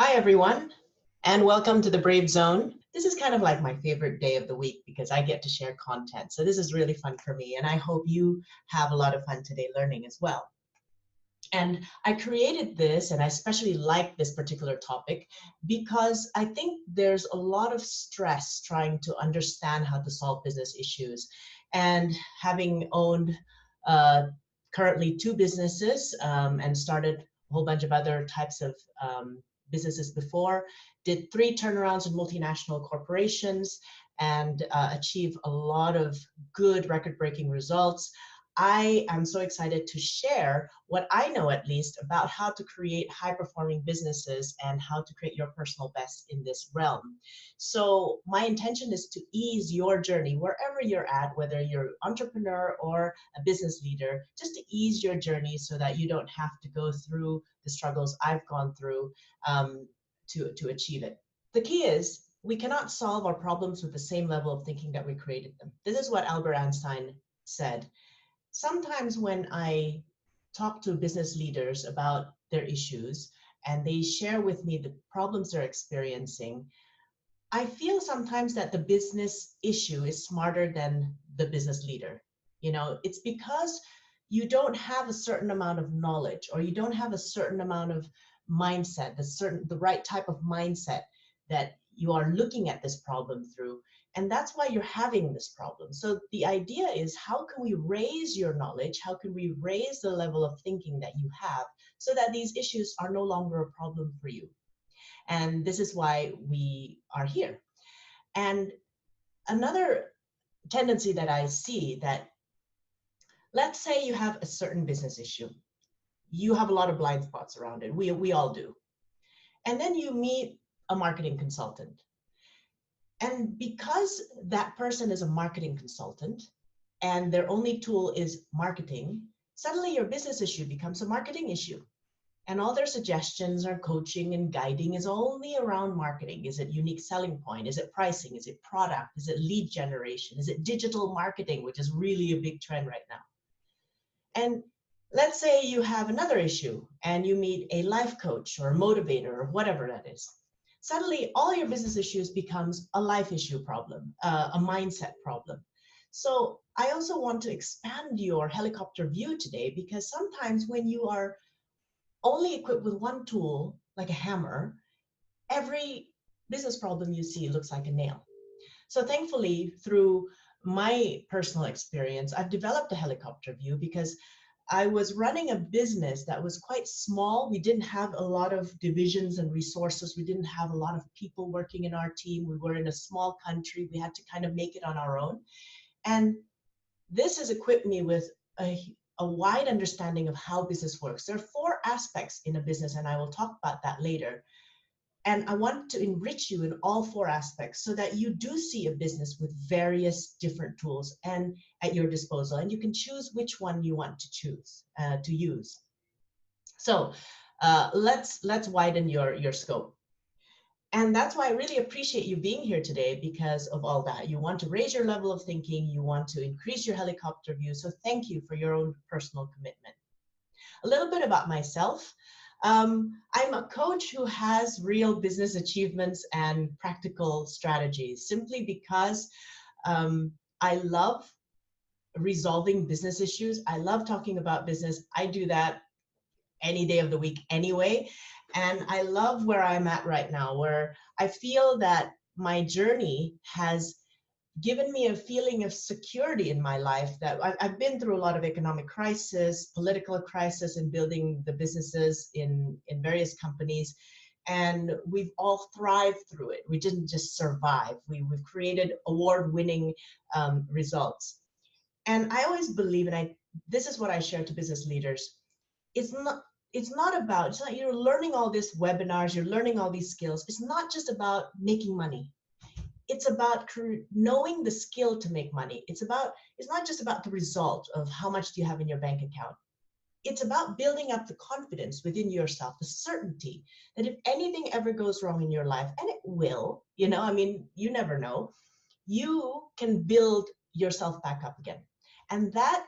Hi, everyone, and welcome to the Brave Zone. This is kind of like my favorite day of the week because I get to share content. So this is really fun for me, and I hope you have a lot of fun today learning as well. And I created this, and I especially like this particular topic because I think there's a lot of stress trying to understand how to solve business issues. And having owned uh, currently two businesses and started a whole bunch of other types of businesses before, did three turnarounds in multinational corporations, and achieved a lot of good record-breaking results. I am so excited to share what I know, at least, about how to create high performing businesses and how to create your personal best in this realm. So my intention is to ease your journey wherever you're at, whether you're an entrepreneur or a business leader, just to ease your journey so that you don't have to go through the struggles I've gone through to achieve it. The key is we cannot solve our problems with the same level of thinking that we created them. This is what Albert Einstein said. Sometimes when I talk to business leaders about their issues and they share with me the problems they're experiencing, I feel sometimes that the business issue is smarter than the business leader. It's because you don't have a certain amount of knowledge, or you don't have a certain amount of mindset, the right type of mindset that you are looking at this problem through. And that's why you're having this problem. So the idea is, how can we raise your knowledge? How can we raise the level of thinking that you have so that these issues are no longer a problem for you? And this is why we are here. And another tendency that I see, that let's say you have a certain business issue. You have a lot of blind spots around it. We all do. And then you meet a marketing consultant. And because that person is a marketing consultant and their only tool is marketing, suddenly your business issue becomes a marketing issue. And all their suggestions or coaching and guiding is only around marketing. Is it unique selling point? Is it pricing? Is it product? Is it lead generation? Is it digital marketing, which is really a big trend right now? And let's say you have another issue and you meet a life coach or a motivator or whatever that is. Suddenly, all your business issues becomes a life issue problem, a mindset problem. So I also want to expand your helicopter view today, because sometimes when you are only equipped with one tool, like a hammer, every business problem you see looks like a nail. So thankfully, through my personal experience, I've developed a helicopter view because I was running a business that was quite small. We didn't have a lot of divisions and resources. We didn't have a lot of people working in our team. We were in a small country. We had to kind of make it on our own. And this has equipped me with a wide understanding of how business works. There are four aspects in a business, and I will talk about that later. And I want to enrich you in all four aspects so that you do see a business with various different tools and at your disposal, and you can choose which one you want to choose to use. So let's widen your scope. And that's why I really appreciate you being here today, because of all that. You want to raise your level of thinking, you want to increase your helicopter view. So thank you for your own personal commitment. A little bit about myself. I'm a coach who has real business achievements and practical strategies, simply because I love resolving business issues. I love talking about business. I do that any day of the week anyway. And I love where I'm at right now, where I feel that my journey has given me a feeling of security in my life. That I've been through a lot of economic crisis, political crisis, and building the businesses in various companies. And we've all thrived through it. We didn't just survive. We've created award-winning results. And I always believe, and this is what I share to business leaders, it's not about, it's not, you're learning all these webinars, you're learning all these skills. It's not just about making money. It's about knowing the skill to make money. It's not just about the result of how much do you have in your bank account. It's about building up the confidence within yourself, the certainty that if anything ever goes wrong in your life, and it will, you never know, you can build yourself back up again. And that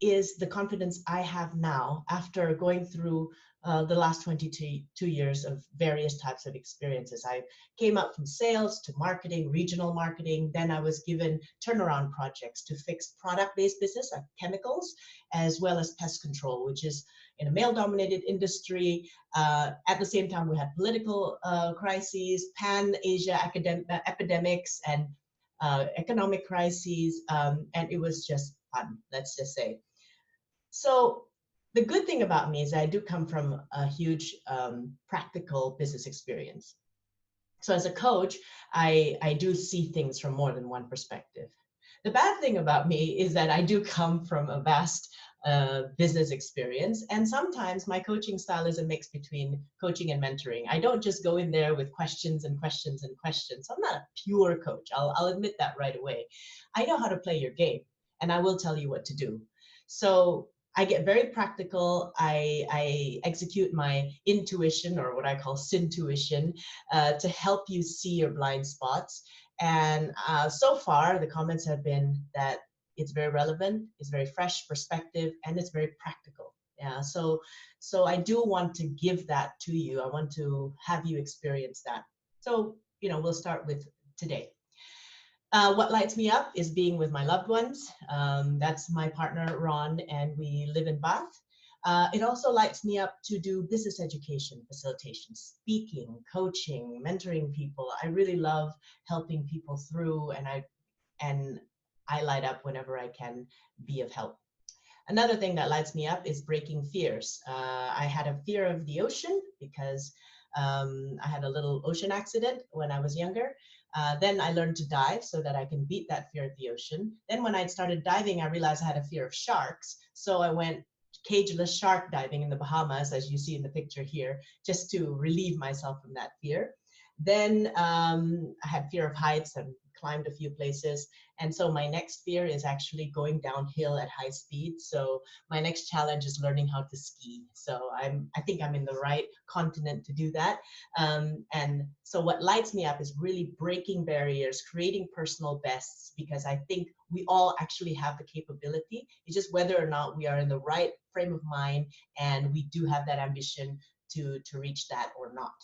is the confidence I have now after going through the last 22 years of various types of experiences. I came up from sales to marketing, regional marketing. Then I was given turnaround projects to fix product-based business like chemicals, as well as pest control, which is in a male-dominated industry. At the same time, we had political crises, pan-Asia epidemics, and economic crises, and it was just fun, let's just say. So the good thing about me is I do come from a huge practical business experience. So as a coach, I do see things from more than one perspective. The bad thing about me is that I do come from a vast business experience, and sometimes my coaching style is a mix between coaching and mentoring. I don't just go in there with questions and questions and questions. I'm not a pure coach. I'll admit that right away. I know how to play your game, and I will tell you what to do. So I get very practical. I execute my intuition, or what I call syntuition, to help you see your blind spots. And so far, the comments have been that it's very relevant, it's very fresh perspective, and it's very practical. Yeah, so I do want to give that to you. I want to have you experience that. So, we'll start with today. What lights me up is being with my loved ones. That's my partner, Ron, and we live in Bath. It also lights me up to do business education, facilitation, speaking, coaching, mentoring people. I really love helping people through, and I light up whenever I can be of help. Another thing that lights me up is breaking fears. I had a fear of the ocean because I had a little ocean accident when I was younger. Then I learned to dive so that I can beat that fear of the ocean. Then when I started diving, I realized I had a fear of sharks. So I went cageless shark diving in the Bahamas, as you see in the picture here, just to relieve myself from that fear. Then I had fear of heights and climbed a few places. And so my next fear is actually going downhill at high speed. So my next challenge is learning how to ski. So I think I'm in the right continent to do that. And so what lights me up is really breaking barriers, creating personal bests, because I think we all actually have the capability. It's just whether or not we are in the right frame of mind and we do have that ambition to reach that or not.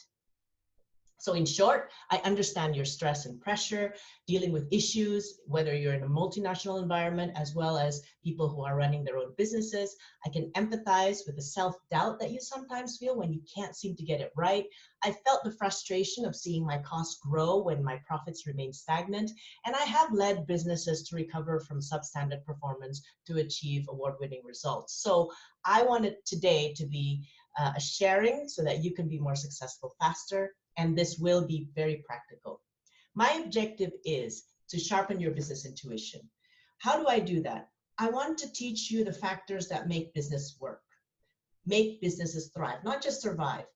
So in short, I understand your stress and pressure, dealing with issues, whether you're in a multinational environment as well as people who are running their own businesses. I can empathize with the self-doubt that you sometimes feel when you can't seem to get it right. I felt the frustration of seeing my costs grow when my profits remain stagnant. And I have led businesses to recover from substandard performance to achieve award-winning results. So I wanted today to be a sharing so that you can be more successful faster. And this will be very practical. My objective is to sharpen your business intuition. How do I do that? I want to teach you the factors that make business work, make businesses thrive, not just survive.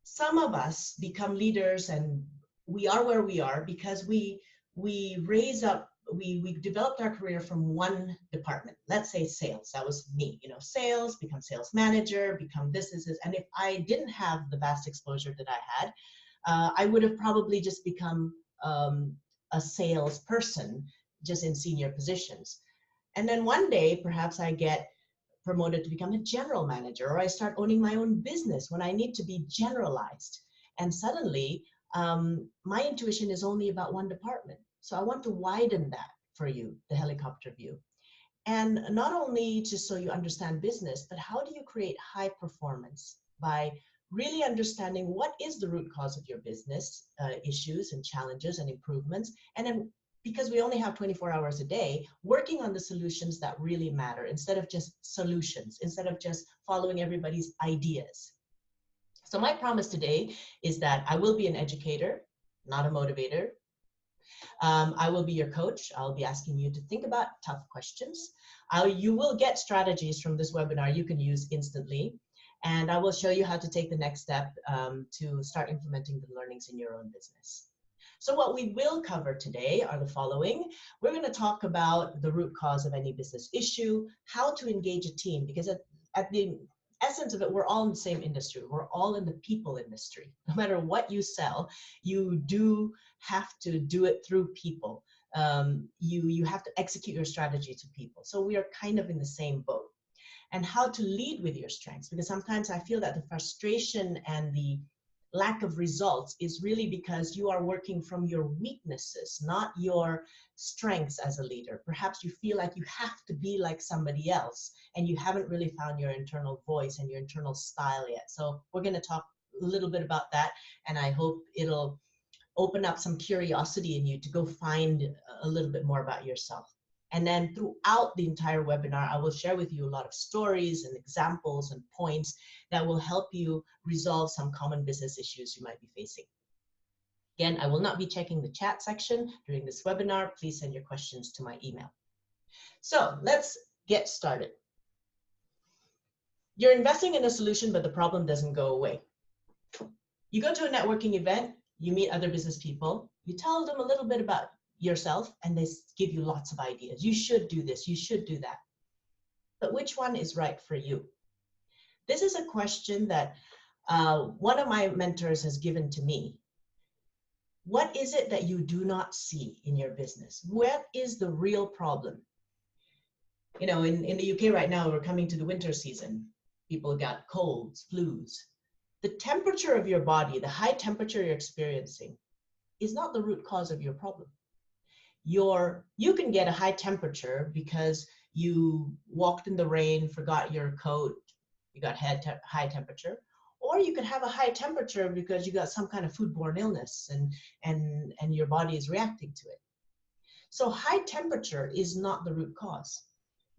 Some of us become leaders and we are where we are because we developed our career from one department. Let's say sales. That was me. Sales, become sales manager, become businesses. And if I didn't have the vast exposure that I had, I would have probably just become a salesperson, just in senior positions. And then one day, perhaps I get promoted to become a general manager, or I start owning my own business when I need to be generalized. And suddenly, my intuition is only about one department. So I want to widen that for you, the helicopter view. And not only just so you understand business, but how do you create high performance by really understanding what is the root cause of your business issues and challenges and improvements. And then, because we only have 24 hours a day, working on the solutions that really matter instead of just solutions, instead of just following everybody's ideas. So my promise today is that I will be an educator, not a motivator. I will be your coach. I'll be asking you to think about tough questions. You will get strategies from this webinar you can use instantly. And I will show you how to take the next step to start implementing the learnings in your own business. So what we will cover today are the following. We're going to talk about the root cause of any business issue, how to engage a team, because at the essence of it, we're all in the same industry. We're all in the people industry. No matter what you sell, you do have to do it through people. You have to execute your strategy to people. So we are kind of in the same boat. and how to lead with your strengths. Because sometimes I feel that the frustration and the lack of results is really because you are working from your weaknesses, not your strengths as a leader. Perhaps you feel like you have to be like somebody else and you haven't really found your internal voice and your internal style yet. So we're going to talk a little bit about that, and I hope it'll open up some curiosity in you to go find a little bit more about yourself. And then throughout the entire webinar, I will share with you a lot of stories and examples and points that will help you resolve some common business issues you might be facing. Again, I will not be checking the chat section during this webinar. Please send your questions to my email. So let's get started. You're investing in a solution, but the problem doesn't go away. You go to a networking event, you meet other business people, you tell them a little bit about yourself, and they give you lots of ideas. You should do this, you should do that. But which one is right for you? This is a question that one of my mentors has given to me. What is it that you do not see in your business? What is the real problem? You know, in the UK right now, we're coming to the winter season. People got colds, flus. The temperature of your body, the high temperature you're experiencing, is not the root cause of your problem. You can get a high temperature because you walked in the rain, forgot your coat, you got high temperature, or you could have a high temperature because you got some kind of foodborne illness and your body is reacting to it. So high temperature is not the root cause.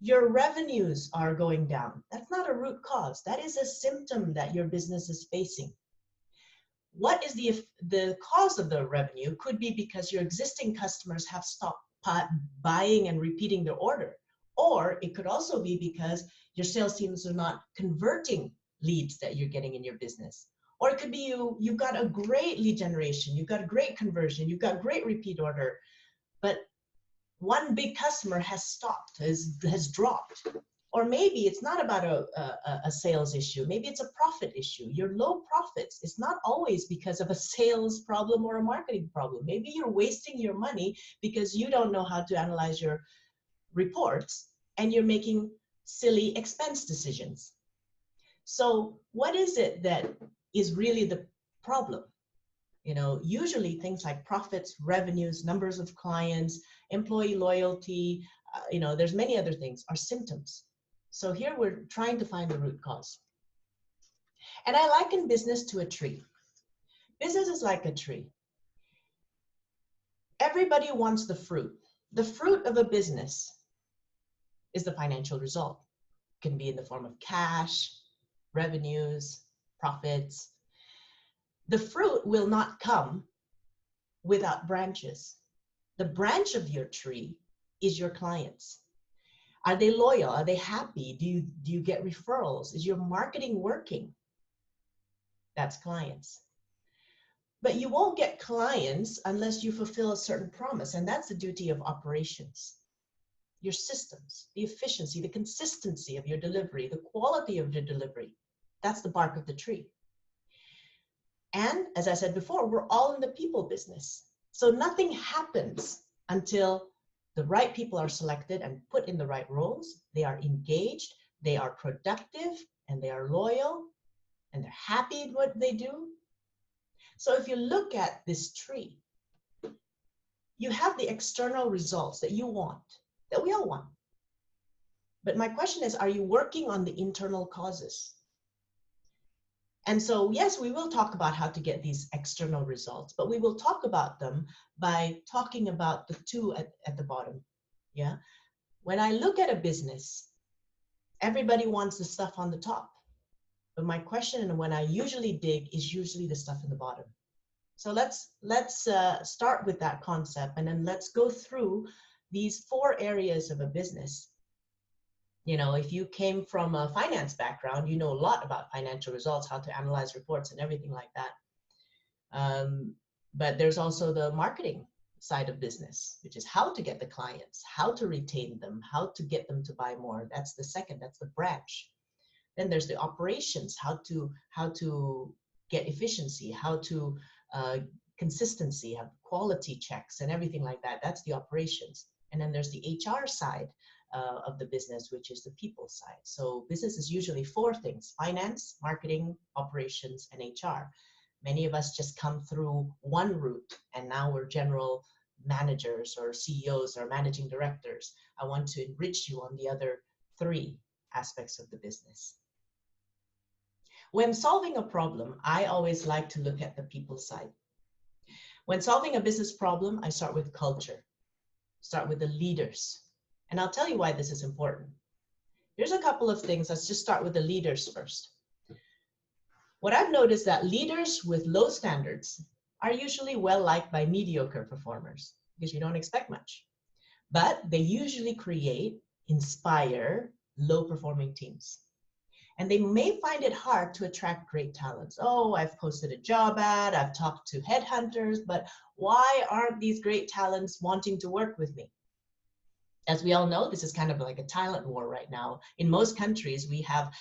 Your revenues are going down. That's not a root cause. That is a symptom that your business is facing. What is the cause of the revenue? Could be because your existing customers have stopped buying and repeating their order. Or it could also be because your sales teams are not converting leads that you're getting in your business. Or it could be you've got a great lead generation, you've got a great conversion, you've got great repeat order, but one big customer has stopped, has dropped. Or maybe it's not about a sales issue. Maybe it's a profit issue. Your low profits is not always because of a sales problem or a marketing problem. Maybe you're wasting your money because you don't know how to analyze your reports and you're making silly expense decisions. So what is it that is really the problem? You know, usually things like profits, revenues, numbers of clients, employee loyalty, you know, there's many other things are symptoms. So here we're trying to find the root cause. And I liken business to a tree. Business is like a tree. Everybody wants the fruit. The fruit of a business is the financial result. It can be in the form of cash, revenues, profits. The fruit will not come without branches. The branch of your tree is your clients. Are they loyal? Are they happy? Do you get referrals? Is your marketing working? That's clients. But you won't get clients unless you fulfill a certain promise, and that's the duty of operations. Your systems, the efficiency, the consistency of your delivery, the quality of your delivery. That's the bark of the tree. And as I said before, we're all in the people business. So nothing happens until the right people are selected and put in the right roles. They are engaged, they are productive, and they are loyal, and they're happy at what they do. So if you look at this tree, you have the external results that you want, that we all want. But my question is, are you working on the internal causes? And so, yes, we will talk about how to get these external results, but we will talk about them by talking about the two at the bottom. Yeah. When I look at a business, everybody wants the stuff on the top. But my question, and when I usually dig, is usually the stuff in the bottom. So let's start with that concept, and then let's go through these 4 areas of a business. You know, if you came from a finance background, you know a lot about financial results, how to analyze reports and everything like that. But there's also the marketing side of business, which is how to get the clients, how to retain them, how to get them to buy more. That's the second, that's the branch. Then there's the operations, how to get efficiency, how to consistency, have quality checks and everything like that. That's the operations. And then there's the HR side of the business, which is the people side. So business is usually four things: finance, marketing, operations, and HR. Many of us just come through one route, and now we're general managers or CEOs or managing directors. I want to enrich you on the other three aspects of the business. When solving a problem, I always like to look at the people side. When solving a business problem, I start with culture, start with the leaders. And I'll tell you why this is important. Here's a couple of things. Let's just start with the leaders first. What I've noticed that leaders with low standards are usually well liked by mediocre performers because you don't expect much. But they usually create, inspire low performing teams. And they may find it hard to attract great talents. Oh, I've posted a job ad, I've talked to headhunters, but why aren't these great talents wanting to work with me? As we all know, this is kind of like a talent war right now. In most countries, we have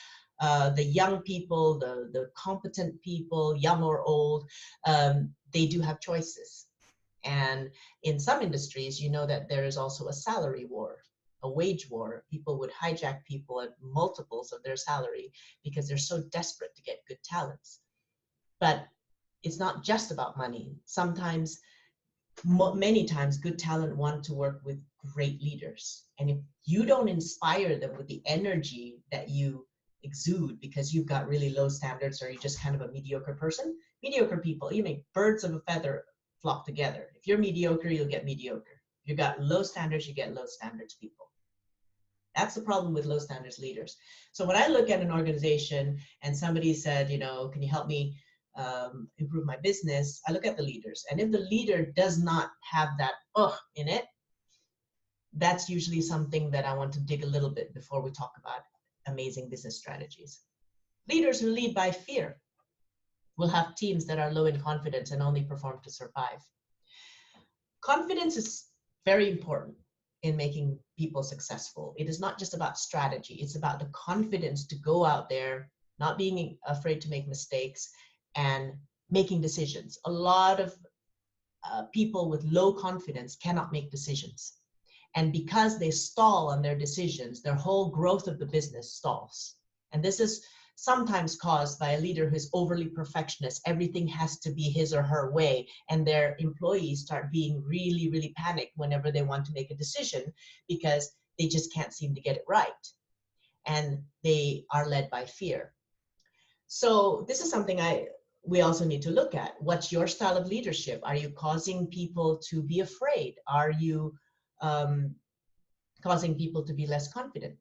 the young people, the competent people, young or old, they do have choices. And in some industries, you know that there is also a salary war, a wage war. People would hijack people at multiples of their salary because they're so desperate to get good talents. But it's not just about money. Sometimes, many times, good talent want to work with great leaders. And if you don't inspire them with the energy that you exude because you've got really low standards or you're just kind of a mediocre person, mediocre people, you make birds of a feather flock together. If you're mediocre, you'll get mediocre. If you've got low standards, you get low standards people. That's the problem with low standards leaders. So when I look at an organization and somebody said, you know, can you help me improve my business? I look at the leaders. And if the leader does not have that in it, that's usually something that I want to dig a little bit before we talk about amazing business strategies. Leaders who lead by fear will have teams that are low in confidence and only perform to survive. Confidence is very important in making people successful. It is not just about strategy. It's about the confidence to go out there, not being afraid to make mistakes and making decisions. A lot of people with low confidence cannot make decisions. And because they stall on their decisions, their whole growth of the business stalls. And this is sometimes caused by a leader who's overly perfectionist. Everything has to be his or her way. And their employees start being really, really panicked whenever they want to make a decision because they just can't seem to get it right. And they are led by fear. So this is something we also need to look at. What's your style of leadership? Are you causing people to be afraid? Are you causing people to be less confident?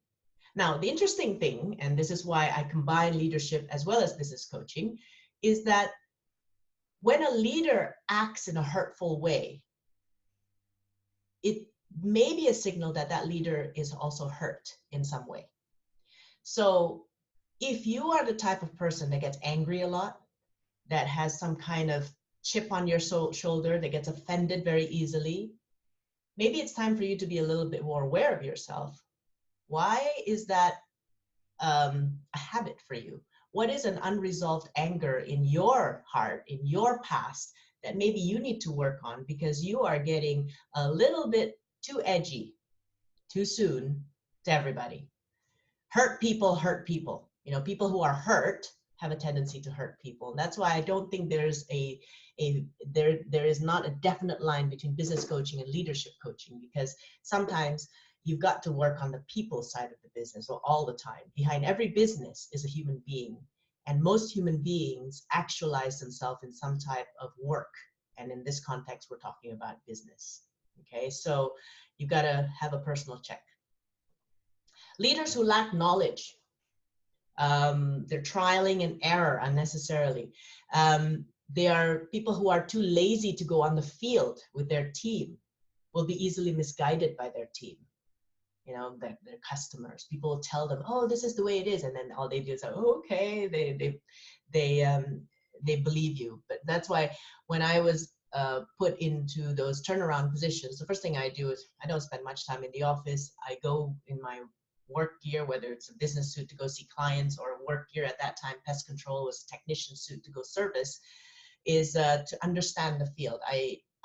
Now, the interesting thing, and this is why I combine leadership as well as business coaching, is that when a leader acts in a hurtful way, it may be a signal that that leader is also hurt in some way. So if you are the type of person that gets angry a lot, that has some kind of chip on your shoulder, that gets offended very easily, maybe it's time for you to be a little bit more aware of yourself. Why is that a habit for you? What is an unresolved anger in your heart, in your past, that maybe you need to work on because you are getting a little bit too edgy too soon to everybody? Hurt people hurt people. You know, people who are hurt have a tendency to hurt people. And that's why I don't think there's there is not a definite line between business coaching and leadership coaching, because sometimes you've got to work on the people side of the business all the time. Behind every business is a human being, and most human beings actualize themselves in some type of work. And in this context, we're talking about business. Okay, so you've got to have a personal check. Leaders who lack knowledge, they're trialing and error unnecessarily. They are people who are too lazy to go on the field with their team, will be easily misguided by their team. You know, their customers. People will tell them, "Oh, this is the way it is," and then all they do is, "Oh, okay." They believe you. But that's why when I was put into those turnaround positions, the first thing I do is I don't spend much time in the office. I go in my work gear, whether it's a business suit to go see clients or work gear at that time, pest control was a technician suit to go service, is to understand the field.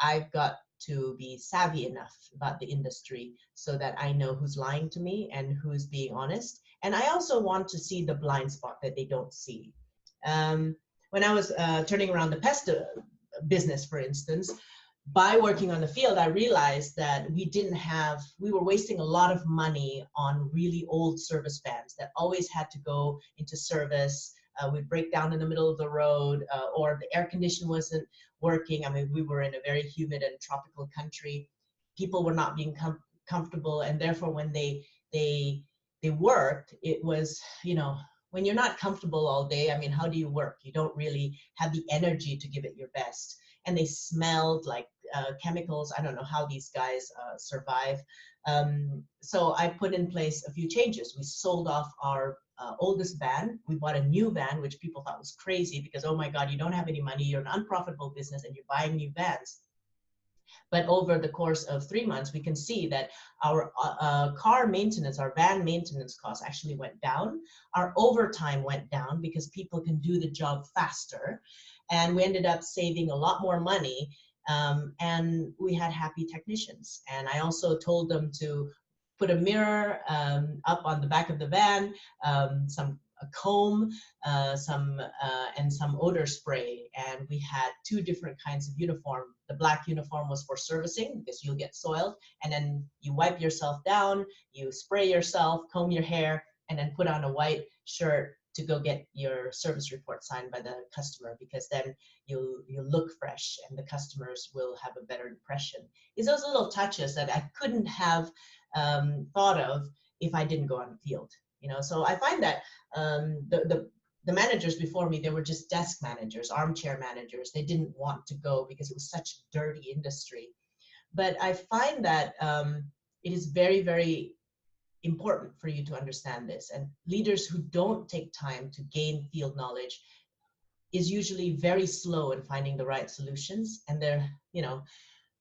I've got to be savvy enough about the industry so that I know who's lying to me and who's being honest. And I also want to see the blind spot that they don't see. When I was turning around the pest business, for instance, by working on the field, I realized that we were wasting a lot of money on really old service vans that always had to go into service. We'd break down in the middle of the road, or the air condition wasn't working. I mean, we were in a very humid and tropical country. People were not being comfortable, and therefore when they worked, it was, when you're not comfortable all day, I mean, how do you work? You don't really have the energy to give it your best. And they smelled like chemicals. I don't know how these guys survive. So I put in place a few changes. We sold off our oldest van. We bought a new van, which people thought was crazy because, oh my God, you don't have any money. You're an unprofitable business and you're buying new vans. But over the course of 3 months, we can see that our car maintenance, our van maintenance costs actually went down. Our overtime went down because people can do the job faster. And we ended up saving a lot more money. And we had happy technicians. And I also told them to put a mirror up on the back of the van, a comb, and some odor spray. And we had 2 different kinds of uniform. The black uniform was for servicing because you'll get soiled, and then you wipe yourself down, you spray yourself, comb your hair, and then put on a white shirt to go get your service report signed by the customer, because then you'll look fresh and the customers will have a better impression. It's those little touches that I couldn't have thought of if I didn't go on the field. So I find that the managers before me, they were just desk managers, armchair managers. They didn't want to go because it was such a dirty industry. But I find that it is very, very important for you to understand this. And leaders who don't take time to gain field knowledge is usually very slow in finding the right solutions. And they're,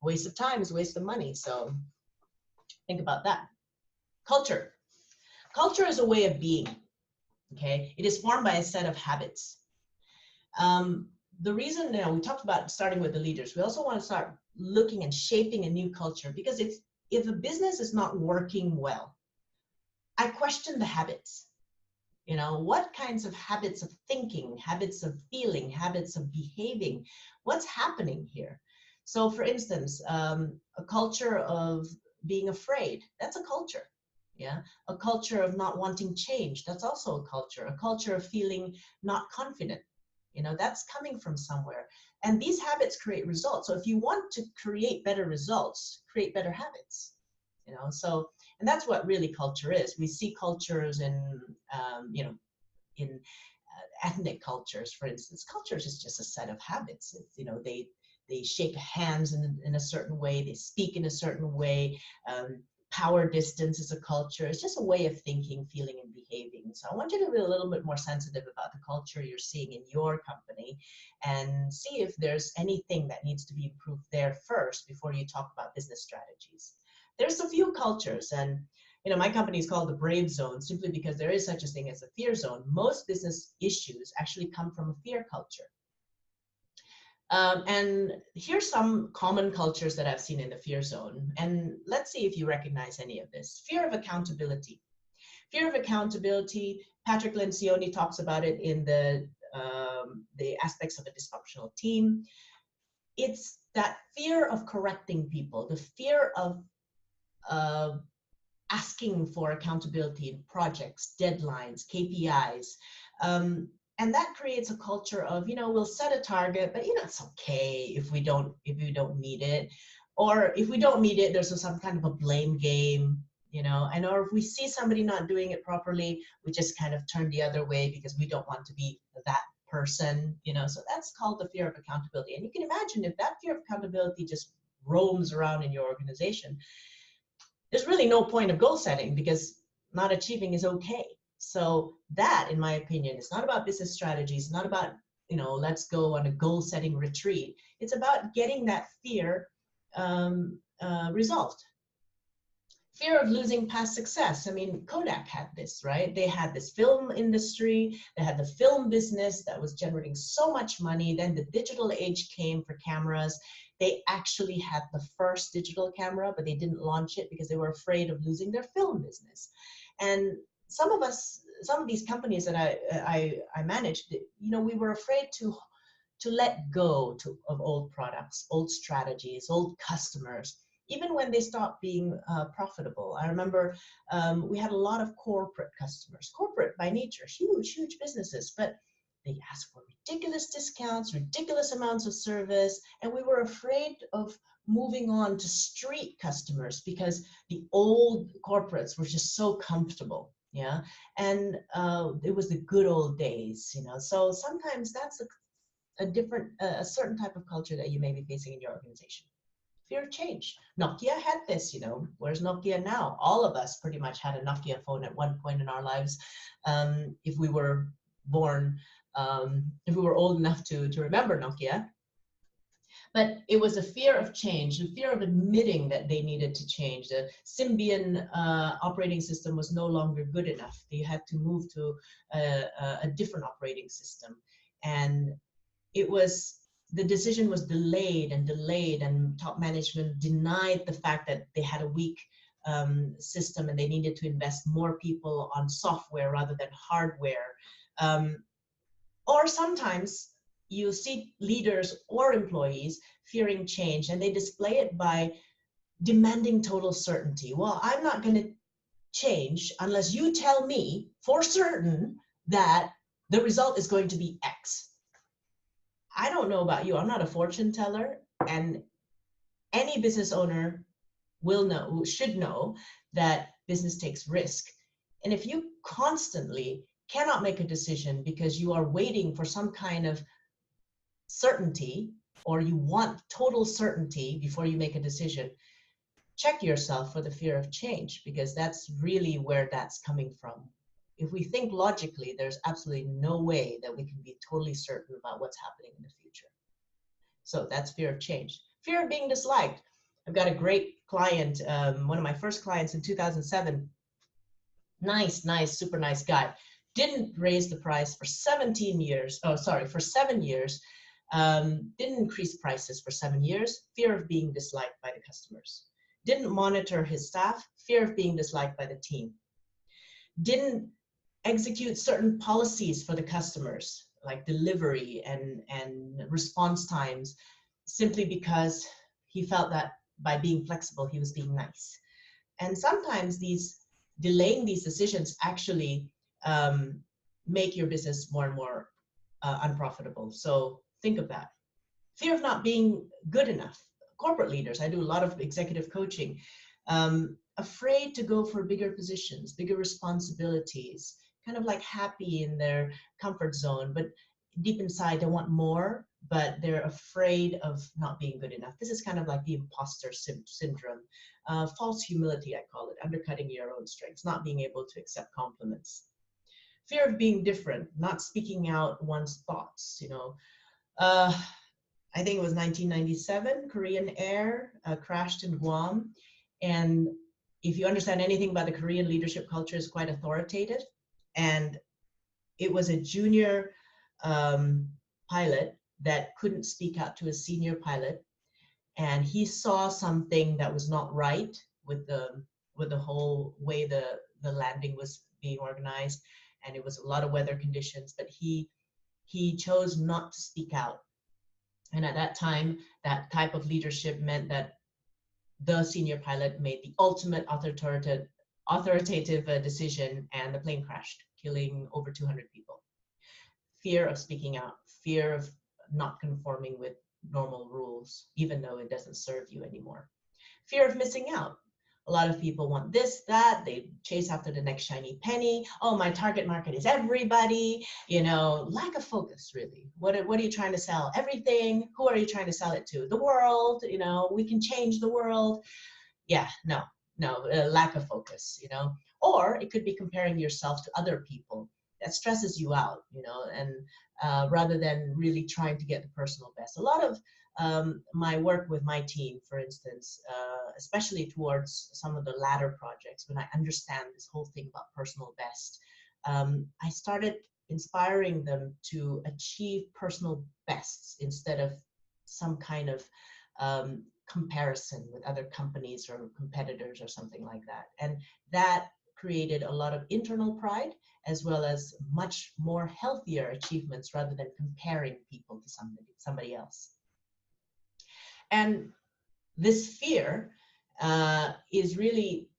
waste of time is waste of money. So think about that. Culture. Culture is a way of being. Okay, it is formed by a set of habits. The reason we talked about starting with the leaders, we also want to start looking and shaping a new culture, because if a business is not working well, I question the habits. What kinds of habits of thinking, habits of feeling, habits of behaving, what's happening here? So for instance, a culture of being afraid, that's a culture. Yeah, a culture of not wanting change, that's also a culture. A culture of feeling not confident, that's coming from somewhere. And these habits create results. So if you want to create better results, create better habits. So, and that's what really culture is. We see cultures in ethnic cultures, for instance. Culture is just a set of habits. They shake hands in a certain way. They speak in a certain way. Power distance is a culture. It's just a way of thinking, feeling, and behaving. So I want you to be a little bit more sensitive about the culture you're seeing in your company, and see if there's anything that needs to be improved there first before you talk about business strategies. There's a few cultures, and my company is called the Brave Zone simply because there is such a thing as a fear zone. Most business issues actually come from a fear culture. And here's some common cultures that I've seen in the fear zone. And let's see if you recognize any of this. Fear of accountability. Fear of accountability, Patrick Lencioni talks about it in the aspects of a dysfunctional team. It's that fear of correcting people, the fear of asking for accountability in projects, deadlines, KPIs. And that creates a culture of, we'll set a target, but it's okay if we don't meet it. Or if we don't meet it, there's some kind of a blame game, and or if we see somebody not doing it properly, we just kind of turn the other way because we don't want to be that person, so that's called the fear of accountability. And you can imagine if that fear of accountability just roams around in your organization, there's really no point of goal setting because not achieving is okay. So that, in my opinion, is not about business strategies, not about, let's go on a goal setting retreat. It's about getting that fear resolved. Fear of losing past success. I mean, Kodak had this, right? They had this film industry, they had the film business that was generating so much money. Then the digital age came for cameras. They actually had the first digital camera, but they didn't launch it because they were afraid of losing their film business. And some of us, some of these companies that I managed, we were afraid to let go of old products, old strategies, old customers, even when they stopped being profitable. I remember we had a lot of corporate customers, corporate by nature, huge, huge businesses, but they asked for ridiculous discounts, ridiculous amounts of service, and we were afraid of moving on to street customers because the old corporates were just so comfortable. Yeah, and it was the good old days. So sometimes that's a certain type of culture that you may be facing in your organization. Fear of change. Nokia had this. Where's Nokia now? All of us pretty much had a Nokia phone at one point in our lives. If we were born, if we were old enough to remember Nokia. But it was a fear of change, a fear of admitting that they needed to change. The Symbian operating system was no longer good enough. They had to move to a different operating system. And the decision was delayed and delayed, and top management denied the fact that they had a weak system and they needed to invest more people on software rather than hardware. Or sometimes you see leaders or employees fearing change, and they display it by demanding total certainty. Well, I'm not going to change unless you tell me for certain that the result is going to be X. I don't know about you. I'm not a fortune teller, and any business owner should know that business takes risk. And if you constantly cannot make a decision because you are waiting for some kind of certainty, or you want total certainty before you make a decision, check yourself for the fear of change, because that's really where that's coming from. If we think logically, there's absolutely no way that we can be totally certain about what's happening in the future. So that's fear of change. Fear of being disliked. I've got a great client, one of my first clients in 2007. Nice, super nice guy. Didn't raise the price for 17 years. Oh, sorry, for 7 years. Didn't increase prices for 7 years. Fear of being disliked by the customers. Didn't monitor his staff. Fear of being disliked by the team. Didn't execute certain policies for the customers, like delivery and response times, simply because he felt that by being flexible, he was being nice. And sometimes delaying these decisions actually make your business more and more unprofitable. So think of that. Fear of not being good enough. Corporate leaders, I do a lot of executive coaching, afraid to go for bigger positions, bigger responsibilities, kind of like happy in their comfort zone, but deep inside they want more, but they're afraid of not being good enough. This is kind of like the imposter syndrome. False humility, I call it, undercutting your own strengths, not being able to accept compliments. Fear of being different, not speaking out one's thoughts. I think it was 1997, Korean Air crashed in Guam. And if you understand anything about the Korean leadership culture, it's quite authoritative. And it was a junior pilot that couldn't speak out to a senior pilot. And he saw something that was not right with the whole way the landing was being organized. And it was a lot of weather conditions, but he chose not to speak out. And at that time, that type of leadership meant that the senior pilot made the ultimate authoritative decision, and the plane crashed, killing over 200 people. Fear of speaking out, fear of not conforming with normal rules, even though it doesn't serve you anymore. Fear of missing out. A lot of people want this, that, they chase after the next shiny penny. Oh, my target market is everybody. Lack of focus, really. What are you trying to sell? Everything. Who are you trying to sell it to? The world. We can change the world. Yeah, no, lack of focus, Or it could be comparing yourself to other people. That stresses you out, and rather than really trying to get the personal best. A lot of my work with my team, for instance, especially towards some of the latter projects, when I understand this whole thing about personal best, I started inspiring them to achieve personal bests instead of some kind of comparison with other companies or competitors or something like that. And that created a lot of internal pride as well as much more healthier achievements rather than comparing people to somebody else. And this fear is really,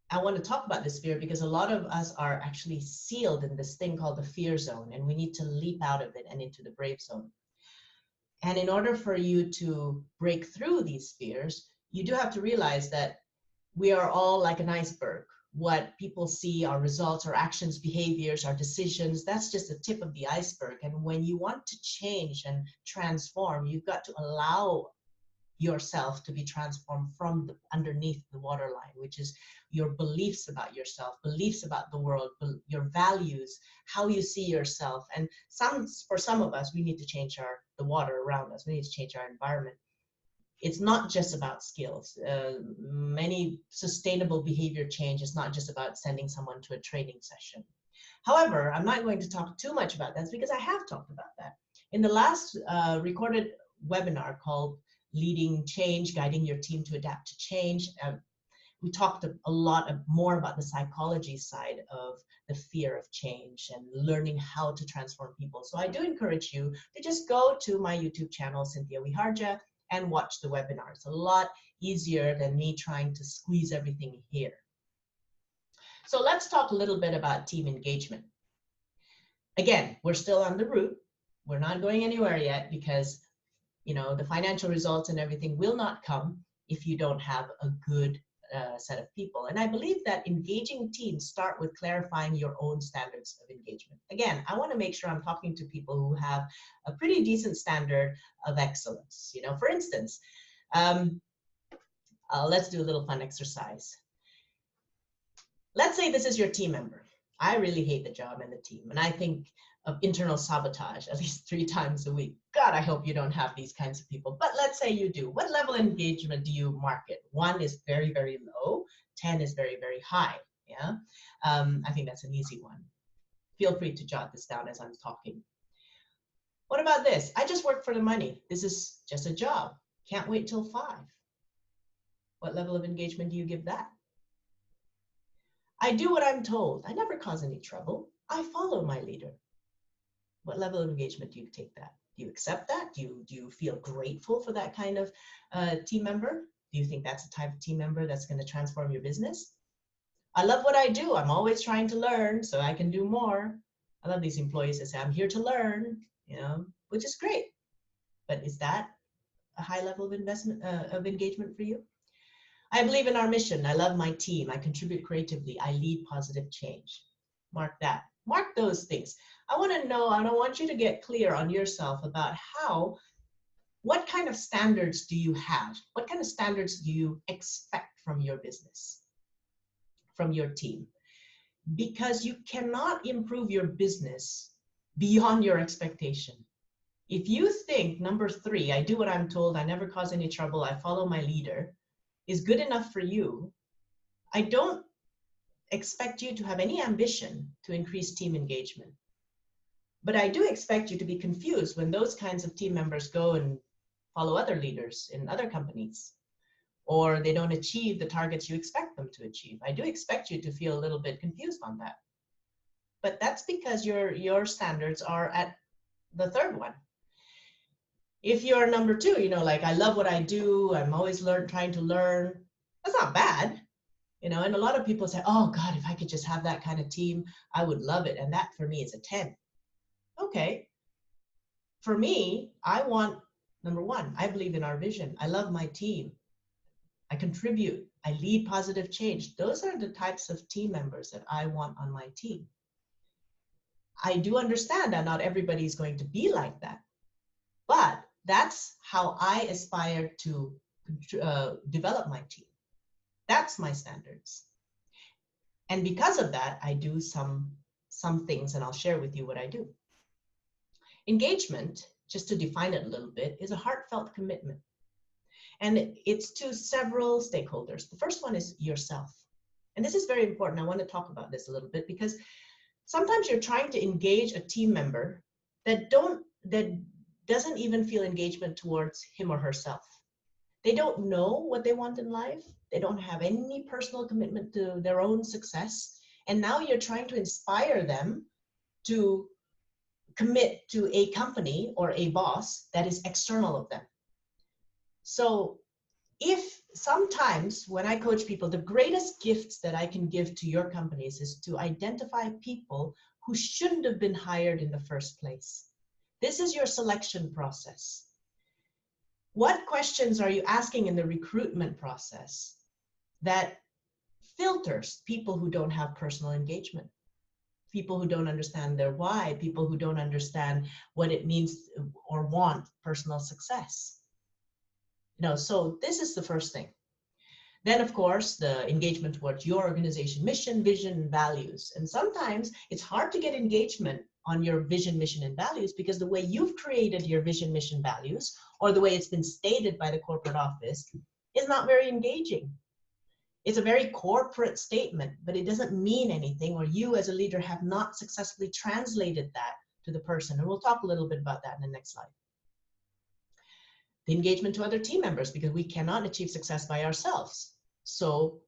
I want to talk about this fear because a lot of us are actually sealed in this thing called the fear zone, and we need to leap out of it and into the brave zone. And in order for you to break through these fears, you do have to realize that we are all like an iceberg. What people see, our results, our actions, behaviors, our decisions, that's just the tip of the iceberg. And when you want to change and transform, you've got to allow yourself to be transformed from underneath the waterline, which is your beliefs about yourself, beliefs about the world, your values, how you see yourself. And for some of us, we need to change the water around us. We need to change our environment. It's not just about skills. Many sustainable behavior change is not just about sending someone to a training session. However, I'm not going to talk too much about that because I have talked about that. In the last recorded webinar called Leading Change, Guiding Your Team to Adapt to Change, we talked a lot more about the psychology side of the fear of change and learning how to transform people. So I do encourage you to just go to my YouTube channel, Cynthia Wiharja, and watch the webinar. It's a lot easier than me trying to squeeze everything here. So let's talk a little bit about team engagement. Again, we're still on the route. We're not going anywhere yet because, you know, the financial results and everything will not come if you don't have a good set of people. And I believe that engaging teams start with clarifying your own standards of engagement. Again, I want to make sure I'm talking to people who have a pretty decent standard of excellence. You know, for instance, let's do a little fun exercise. Let's say this is your team member. I really hate the job and the team, and I think of internal sabotage at least 3 times a week. God, I hope you don't have these kinds of people, but let's say you do. What level of engagement do you mark it? 1 is very, very low, 10 is very, very high. Yeah, I think that's an easy one. Feel free to jot this down as I'm talking. What about this? I just work for the money. This is just a job. Can't wait till 5. What level of engagement do you give that? I do what I'm told. I never cause any trouble. I follow my leader. What level of engagement do you take that? Do you accept that? Do you feel grateful for that kind of team member? Do you think that's the type of team member that's going to transform your business? I love what I do. I'm always trying to learn so I can do more. I love these employees that say, I'm here to learn, you know, which is great. But is that a high level of engagement for you? I believe in our mission. I love my team. I contribute creatively. I lead positive change. Mark that. Mark those things. I want to know, and I want you to get clear on yourself about what kind of standards do you have? What kind of standards do you expect from your business, from your team? Because you cannot improve your business beyond your expectation. If you think number 3, I do what I'm told, I never cause any trouble, I follow my leader, is good enough for you, I don't expect you to have any ambition to increase team engagement. But I do expect you to be confused when those kinds of team members go and follow other leaders in other companies, or they don't achieve the targets you expect them to achieve. I do expect you to feel a little bit confused on that. But that's because your standards are at the 3rd one. If you're number 2, you know, like I love what I do, I'm always trying to learn, that's not bad. You know, and a lot of people say, oh God, if I could just have that kind of team, I would love it. And that for me is a 10. Okay. For me, I want, number 1, I believe in our vision. I love my team. I contribute. I lead positive change. Those are the types of team members that I want on my team. I do understand that not everybody is going to be like that, but that's how I aspire to develop my team. That's my standards. And because of that, I do some things, and I'll share with you what I do. Engagement, just to define it a little bit, is a heartfelt commitment. And it's to several stakeholders. The first one is yourself. And this is very important. I want to talk about this a little bit because sometimes you're trying to engage a team member that doesn't even feel engagement towards him or herself. They don't know what they want in life. They don't have any personal commitment to their own success. And now you're trying to inspire them to commit to a company or a boss that is external of them. So if sometimes when I coach people, the greatest gifts that I can give to your companies is to identify people who shouldn't have been hired in the first place. This is your selection process. What questions are you asking in the recruitment process that filters people who don't have personal engagement? People who don't understand their why, people who don't understand what it means or want personal success. So this is the first thing. Then, of course, the engagement towards your organization, mission, vision, and values. And sometimes it's hard to get engagement on your vision, mission, and values because the way you've created your vision, mission, values, or the way it's been stated by the corporate office is not very engaging. It's a very corporate statement, but it doesn't mean anything, or you as a leader have not successfully translated that to the person. And we'll talk a little bit about that in the next slide. The engagement to other team members, because we cannot achieve success by ourselves. So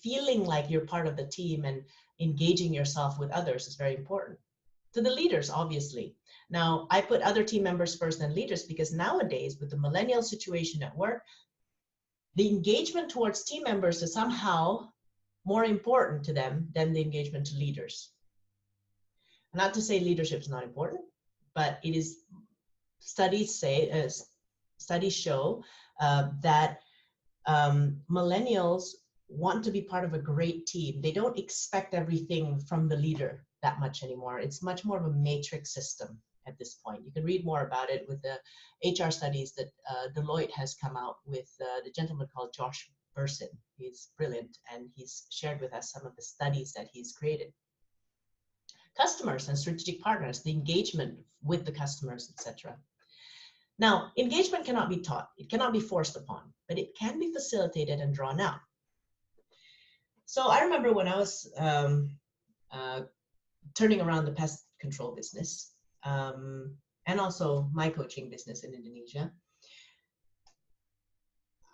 feeling like you're part of the team and engaging yourself with others is very important. To the leaders, obviously. Now, I put other team members first than leaders because nowadays, with the millennial situation at work, the engagement towards team members is somehow more important to them than the engagement to leaders. Not to say leadership is not important, but it is, studies show that millennials want to be part of a great team. They don't expect everything from the leader that much anymore. It's much more of a matrix system at this point. You can read more about it with the HR studies that Deloitte has come out with the gentleman called Josh Bersin. He's brilliant, and he's shared with us some of the studies that he's created. Customers and strategic partners, the engagement with the customers, etc. Now, engagement cannot be taught. It cannot be forced upon, but it can be facilitated and drawn out. So I remember when I was turning around the pest control business and also my coaching business in Indonesia,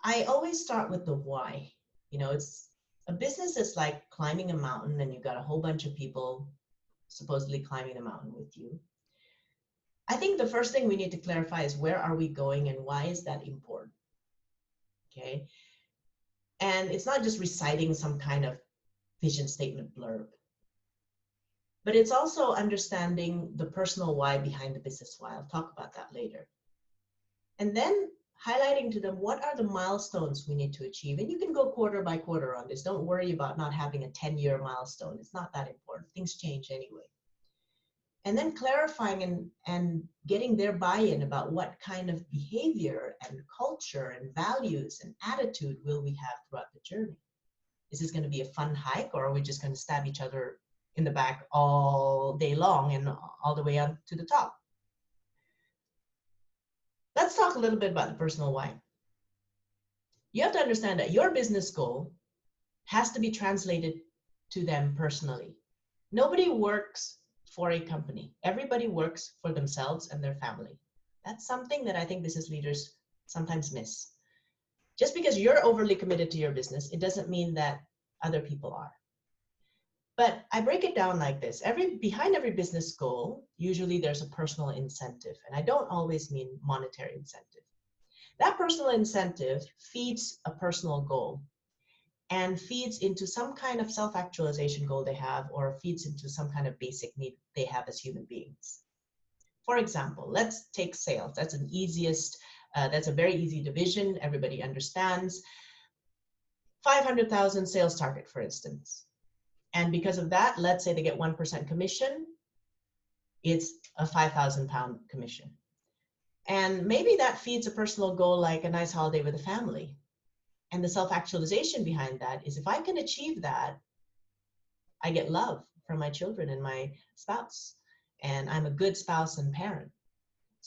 I always start with the why. It's a business that's like climbing a mountain and you've got a whole bunch of people supposedly climbing the mountain with you. I think the first thing we need to clarify is where are we going and why is that important? Okay. And it's not just reciting some kind of vision statement blurb, but it's also understanding the personal why behind the business why. I'll talk about that later. And then highlighting to them what are the milestones we need to achieve. And you can go quarter by quarter on this. Don't worry about not having a 10-year milestone. It's not that important. Things change anyway. And then clarifying and getting their buy-in about what kind of behavior and culture and values and attitude will we have throughout the journey. Is this going to be a fun hike, or are we just going to stab each other in the back all day long and all the way up to the top? Let's talk a little bit about the personal why. You have to understand that your business goal has to be translated to them personally. Nobody works for a company. Everybody works for themselves and their family. That's something that I think business leaders sometimes miss. Just because you're overly committed to your business, it doesn't mean that other people are. But I break it down like this. Behind every business goal, usually there's a personal incentive. And I don't always mean monetary incentive. That personal incentive feeds a personal goal and feeds into some kind of self-actualization goal they have, or feeds into some kind of basic need they have as human beings. For example, let's take sales. That's a very easy division. Everybody understands. 500,000 sales target, for instance. And because of that, let's say they get 1% commission. It's a £5,000 commission. And maybe that feeds a personal goal like a nice holiday with the family. And the self-actualization behind that is if I can achieve that, I get love from my children and my spouse. And I'm a good spouse and parent.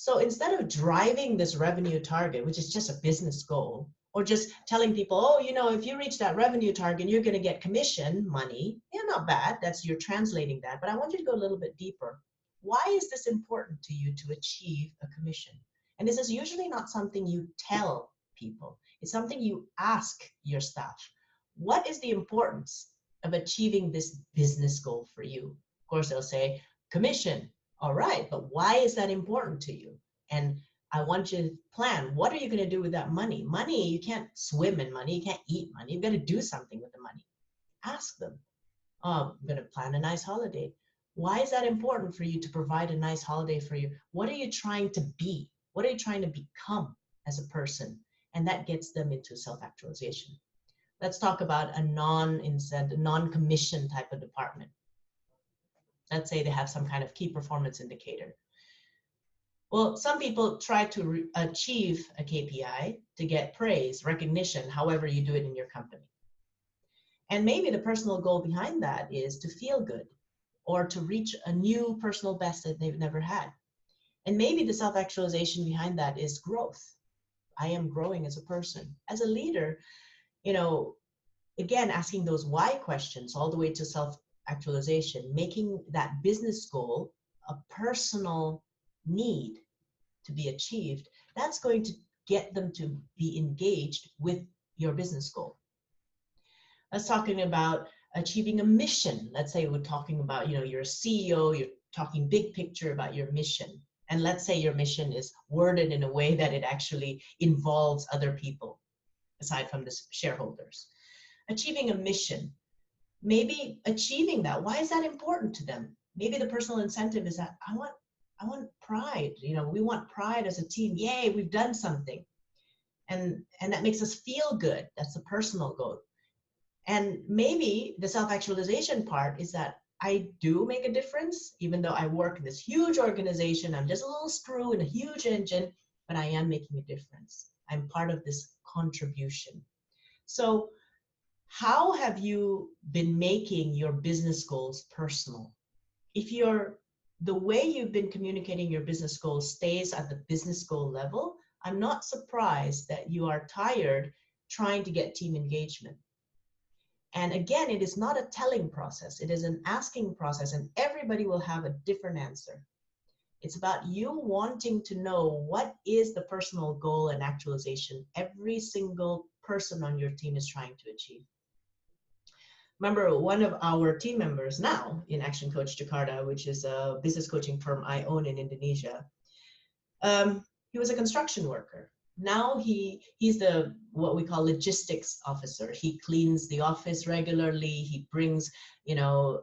So instead of driving this revenue target, which is just a business goal, or just telling people, oh, you know, if you reach that revenue target, you're going to get commission money. Yeah, not bad. That's, you're translating that. But I want you to go a little bit deeper. Why is this important to you to achieve a commission? And this is usually not something you tell people. It's something you ask your staff. What is the importance of achieving this business goal for you? Of course, they'll say commission. All right, but why is that important to you? And I want you to plan, what are you going to do with that money? Money, you can't swim in money, you can't eat money, you've got to do something with the money. Ask them. Oh, I'm going to plan a nice holiday. Why is that important for you to provide a nice holiday for you? What are you trying to be? What are you trying to become as a person? And that gets them into self-actualization. Let's talk about a non-incentive, non-commission type of department. Let's say they have some kind of key performance indicator. Well, some people try to achieve a KPI to get praise, recognition, however you do it in your company. And maybe the personal goal behind that is to feel good or to reach a new personal best that they've never had. And maybe the self-actualization behind that is growth. I am growing as a person. As a leader, you know, again, asking those why questions all the way to self-actualization, making that business goal a personal need to be achieved, that's going to get them to be engaged with your business goal. Let's talking about achieving a mission. Let's say we're talking about, you know, you're a CEO, you're talking big picture about your mission. And let's say your mission is worded in a way that it actually involves other people aside from the shareholders. Achieving a mission, maybe achieving that, why is that important to them? Maybe the personal incentive is that I want pride. You know, we want pride as a team. Yay, we've done something. And that makes us feel good. That's the personal goal. And maybe the self-actualization part is that I do make a difference, even though I work in this huge organization. I'm just a little screw in a huge engine, but I am making a difference. I'm part of this contribution. So how have you been making your business goals personal? If the way you've been communicating your business goals stays at the business goal level, I'm not surprised that you are tired trying to get team engagement. And again, it is not a telling process. It is an asking process, and everybody will have a different answer. It's about you wanting to know what is the personal goal and actualization every single person on your team is trying to achieve. Remember, one of our team members now in Action Coach Jakarta, which is a business coaching firm I own in Indonesia, he was a construction worker. Now he's the what we call logistics officer. He cleans the office regularly. He brings, you know,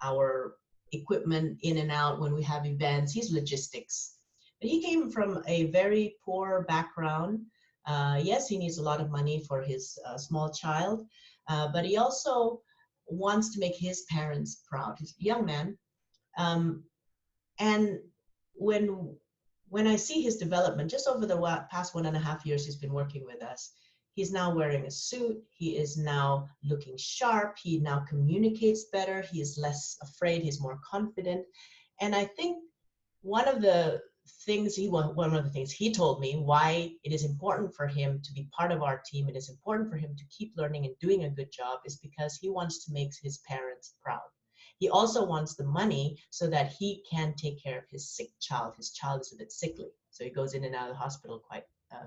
our equipment in and out when we have events. He's logistics. But he came from a very poor background. Yes, he needs a lot of money for his small child, but he also wants to make his parents proud. He's a young man. And when I see his development, just over the past 1.5 years he's been working with us, he's now wearing a suit, he is now looking sharp, he now communicates better, he is less afraid, he's more confident. And I think one of the things he told me why it is important for him to be part of our team, it is important for him to keep learning and doing a good job, is because he wants to make his parents proud. He also wants the money so that he can take care of his sick child. His child is a bit sickly, so he goes in and out of the hospital quite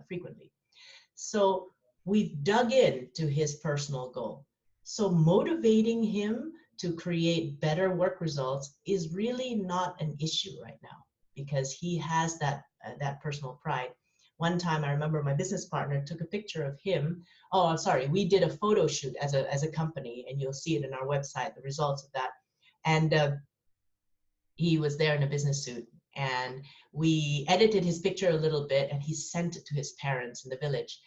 frequently. So we've dug into his personal goal. So motivating him to create better work results is really not an issue right now, because he has that personal pride. One time I remember my business partner took a picture of him. Oh, I'm sorry, we did a photo shoot as a company, and you'll see it in our website, the results of that. And he was there in a business suit, and we edited his picture a little bit, and he sent it to his parents in the village.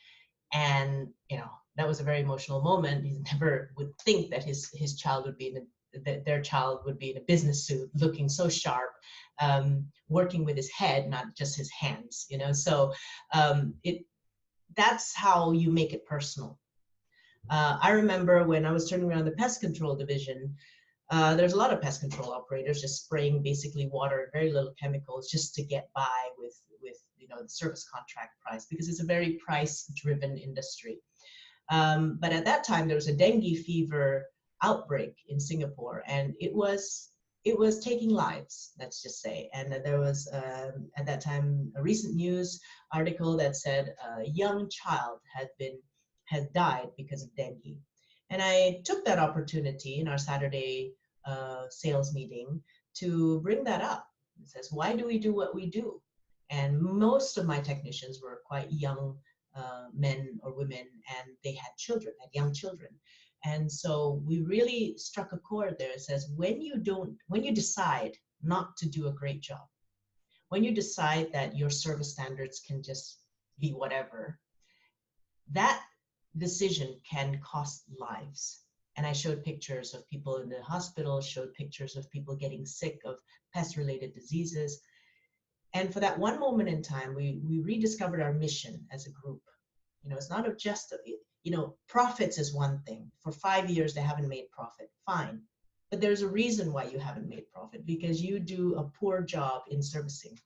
And you know, that was a very emotional moment. He never would think that his child would be that their child would be in a business suit, looking so sharp, working with his head, not just his hands. You know, so that's how you make it personal. I remember when I was turning around the pest control division. There's a lot of pest control operators just spraying basically water and very little chemicals just to get by with the service contract price, because it's a very price driven industry. But at that time, there was a dengue fever outbreak in Singapore, and it was taking lives, let's just say. And there was at that time a recent news article that said a young child had died because of dengue. And I took that opportunity in our Saturday sales meeting to bring that up. It says, why do we do what we do? And most of my technicians were quite young men or women, and they had children, had young children. And so we really struck a chord there. It says, when you decide not to do a great job, when you decide that your service standards can just be whatever, that decision can cost lives. And I showed pictures of people in the hospital, showed pictures of people getting sick of pest-related diseases. And for that one moment in time, we rediscovered our mission as a group. It's not just, profits is one thing. For 5 years, they haven't made profit. Fine. But there's a reason why you haven't made profit, because you do a poor job in servicing.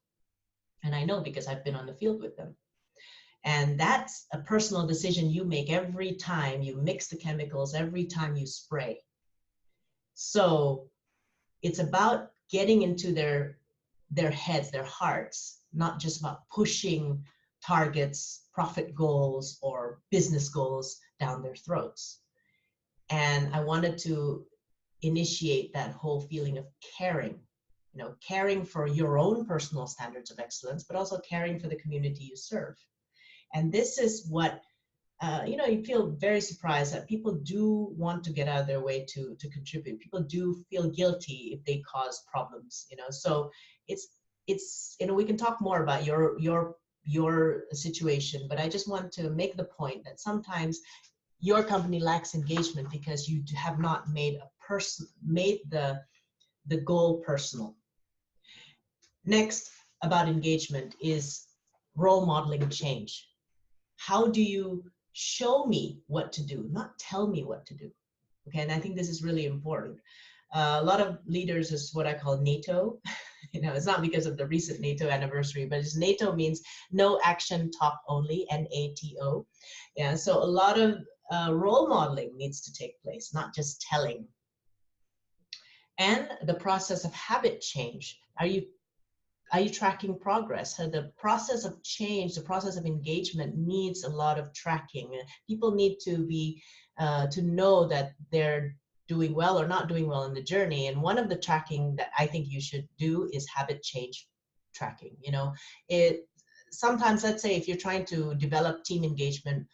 And I know, because I've been on the field with them. And that's a personal decision you make every time you mix the chemicals, every time you spray. So it's about getting into their heads, their hearts, not just about pushing targets, profit goals, or business goals down their throats. And I wanted to initiate that whole feeling of caring, caring for your own personal standards of excellence, but also caring for the community you serve. And this is what, you feel very surprised that people do want to get out of their way to contribute. People do feel guilty if they cause problems, so it's we can talk more about your situation, but I just want to make the point that sometimes your company lacks engagement because you have not made the goal personal. Next, about engagement, is role modeling change. How do you show me what to do, not tell me what to do? Okay, and I think this is really important. A lot of leaders is what I call NATO. It's not because of the recent NATO anniversary, but it's NATO means no action, talk only, NATO. Yeah, so a lot of role modeling needs to take place, not just telling. And the process of habit change. Are you tracking progress? So the process of change, the process of engagement needs a lot of tracking. People need to be to know that they're doing well or not doing well in the journey. And one of the tracking that I think you should do is habit change tracking. Sometimes, let's say, if you're trying to develop team engagement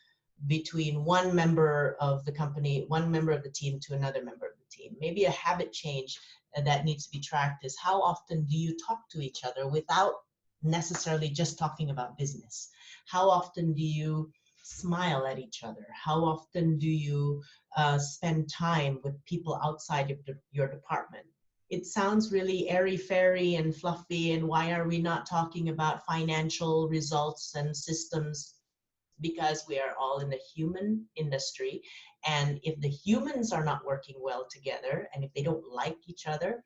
between one member of the company, one member of the team to another member of the team, maybe a habit change that needs to be tracked is how often do you talk to each other without necessarily just talking about business? How often do you smile at each other? How often do you spend time with people outside of your department? It sounds really airy-fairy and fluffy, and why are we not talking about financial results and systems? Because we are all in the human industry, and if the humans are not working well together, and if they don't like each other,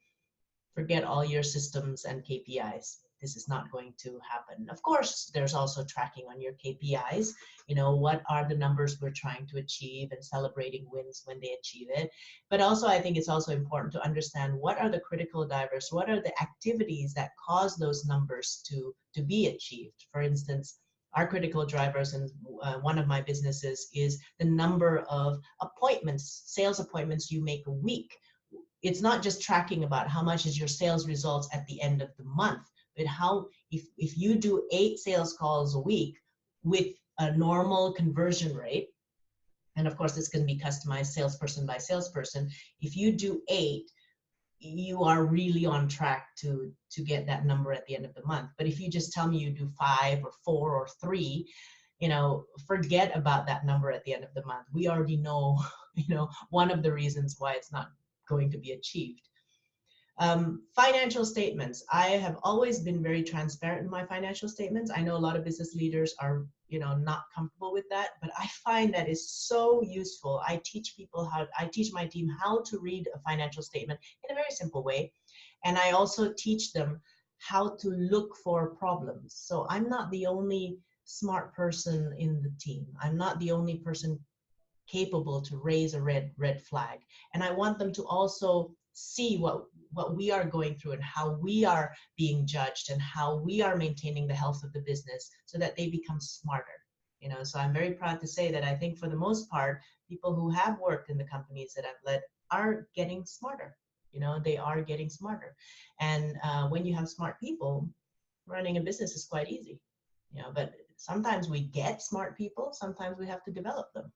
forget all your systems and KPIs. This is not going to happen. Of course, there's also tracking on your KPIs. What are the numbers we're trying to achieve, and celebrating wins when they achieve it. But also, I think it's also important to understand what are the critical drivers, what are the activities that cause those numbers to be achieved. For instance, our critical drivers in one of my businesses is the number of appointments, sales appointments you make a week. It's not just tracking about how much is your sales results at the end of the month, but how, if you do 8 sales calls a week with a normal conversion rate, and of course this can be customized salesperson by salesperson, if you do 8, you are really on track to get that number at the end of the month. But if you just tell me you do 5 or 4 or 3, forget about that number at the end of the month. We already know, one of the reasons why it's not going to be achieved. Financial statements. I have always been very transparent in my financial statements. I know a lot of business leaders are, not comfortable with that, but I find that is so useful. I teach my team how to read a financial statement in a very simple way. And I also teach them how to look for problems. So I'm not the only smart person in the team. I'm not the only person capable to raise a red flag, and I want them to also see what we are going through and how we are being judged and how we are maintaining the health of the business so that they become smarter. So I'm very proud to say that I think for the most part people who have worked in the companies that I've led are getting smarter. They are getting smarter. And when you have smart people, running a business is quite easy. But sometimes we get smart people, sometimes we have to develop them.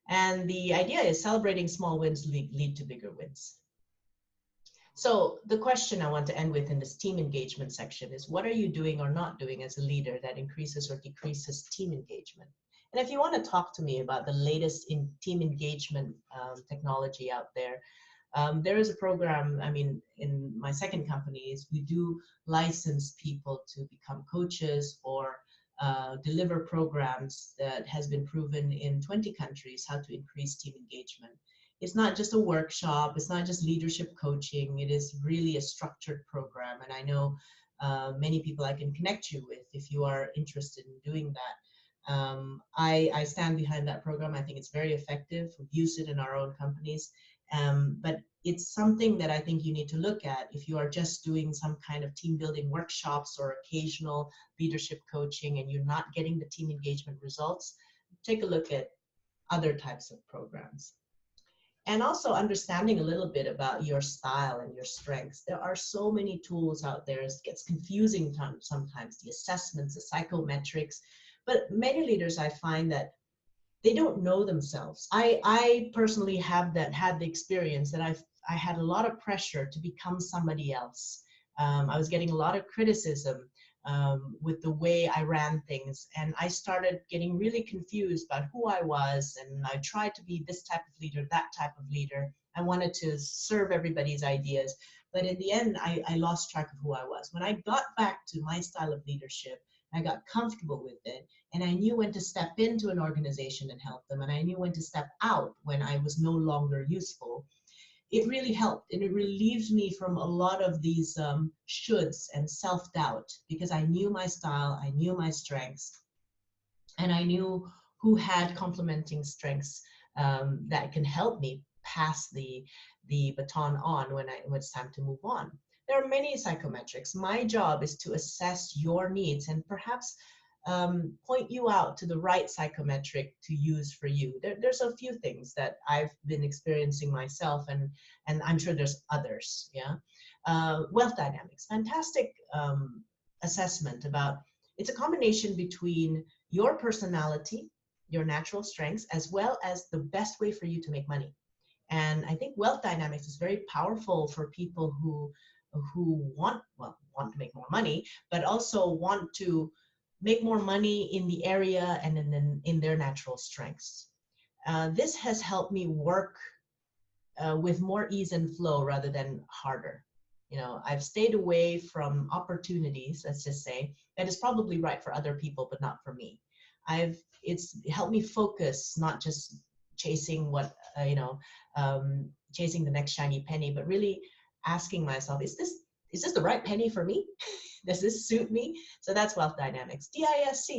And the idea is celebrating small wins lead to bigger wins. So the question I want to end with in this team engagement section is, what are you doing or not doing as a leader that increases or decreases team engagement? And if you want to talk to me about the latest in team engagement technology out there is a program. I mean, in my second company, we do license people to become coaches or deliver programs that has been proven in 20 countries how to increase team engagement. It's not just a workshop, it's not just leadership coaching, it is really a structured program. And I know many people I can connect you with if you are interested in doing that. I stand behind that program. I think it's very effective. We've used it in our own companies. But it's something that I think you need to look at if you are just doing some kind of team building workshops or occasional leadership coaching and you're not getting the team engagement results. Take a look at other types of programs. And also understanding a little bit about your style and your strengths. There are so many tools out there. It gets confusing sometimes, the assessments, the psychometrics. But many leaders, I find that they don't know themselves. I personally had the experience that I had a lot of pressure to become somebody else. I was getting a lot of criticism with the way I ran things, and I started getting really confused about who I was, and I tried to be this type of leader, that type of leader. I wanted to serve everybody's ideas, but in the end, I lost track of who I was. When I got back to my style of leadership, I got comfortable with it, and I knew when to step into an organization and help them, and I knew when to step out when I was no longer useful. It really helped, and it relieved me from a lot of these shoulds and self-doubt, because I knew my style, I knew my strengths, and I knew who had complementing strengths that can help me pass the baton on when it's time to move on. There are many psychometrics. My job is to assess your needs and perhaps point you out to the right psychometric to use for you. There's a few things that I've been experiencing myself, and I'm sure there's others. Yeah, wealth dynamics, fantastic assessment about. It's a combination between your personality, your natural strengths, as well as the best way for you to make money. And I think wealth dynamics is very powerful for people who want to make more money, but also want to make more money in the area and in their natural strengths. This has helped me work with more ease and flow rather than harder. I've stayed away from opportunities, let's just say, that is probably right for other people, but not for me. It's helped me focus, not just chasing chasing the next shiny penny, but really asking myself, is this the right penny for me? Does this suit me? So that's wealth dynamics. DISC,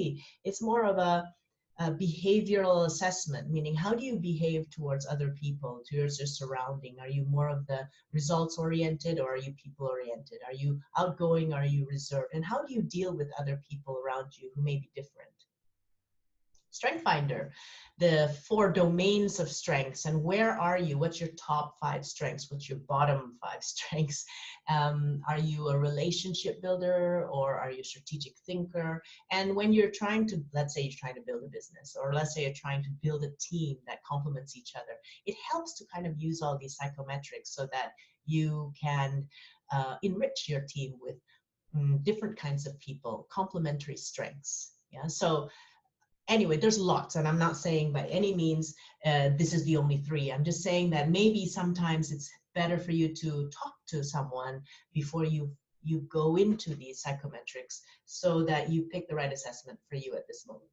it's more of a behavioral assessment, meaning how do you behave towards other people, towards your surrounding? Are you more of the results oriented, or are you people oriented? Are you outgoing? Are you reserved? And how do you deal with other people around you who may be different? Strength Finder, the 4 domains of strengths, and where are you? What's your top 5 strengths? What's your bottom 5 strengths? Are you a relationship builder, or are you a strategic thinker? And when you're trying to, let's say you're trying to build a business, or let's say you're trying to build a team that complements each other, it helps to kind of use all these psychometrics so that you can enrich your team with different kinds of people, complementary strengths. Yeah, so anyway, there's lots, and I'm not saying by any means this is the only 3. I'm just saying that maybe sometimes it's better for you to talk to someone before you go into these psychometrics so that you pick the right assessment for you at this moment.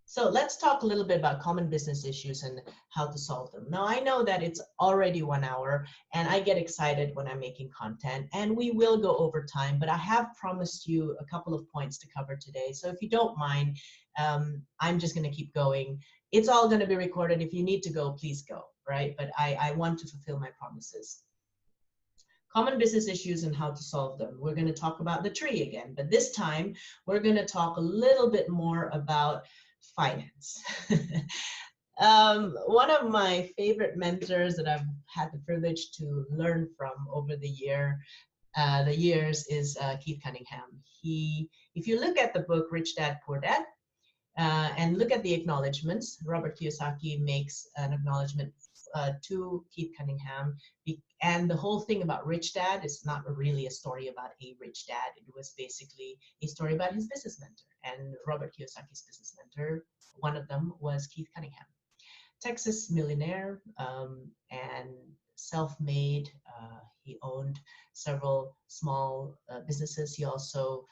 So let's talk a little bit about common business issues and how to solve them. Now, I know that it's already 1 hour and I get excited when I'm making content, and we will go over time, but I have promised you a couple of points to cover today. So if you don't mind, I'm just going to keep going. It's all going to be recorded. If you need to go, please go, right? But I want to fulfill my promises. Common business issues and how to solve them. We're going to talk about the tree again, but this time we're going to talk a little bit more about finance. One of my favorite mentors that I've had the privilege to learn from over the years is Keith Cunningham. If you look at the book Rich Dad Poor Dad, and look at the acknowledgments, Robert Kiyosaki makes an acknowledgement to Keith Cunningham. And the whole thing about Rich Dad is not really a story about a rich dad. It was basically a story about his business mentor. And Robert Kiyosaki's business mentor, one of them was Keith Cunningham. Texas millionaire and self-made. He owned several small businesses. He also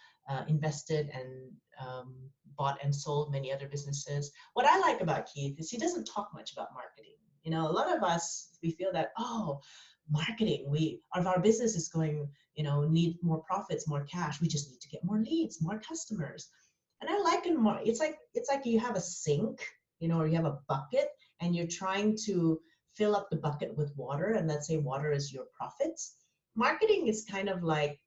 invested and bought and sold many other businesses. What I like about Keith is he doesn't talk much about marketing. You know, a lot of us, we feel that, oh, marketing, our business is going, need more profits, more cash. We just need to get more leads, more customers. And I like it's like you have a sink, or you have a bucket and you're trying to fill up the bucket with water, and let's say water is your profits. Marketing is kind of like,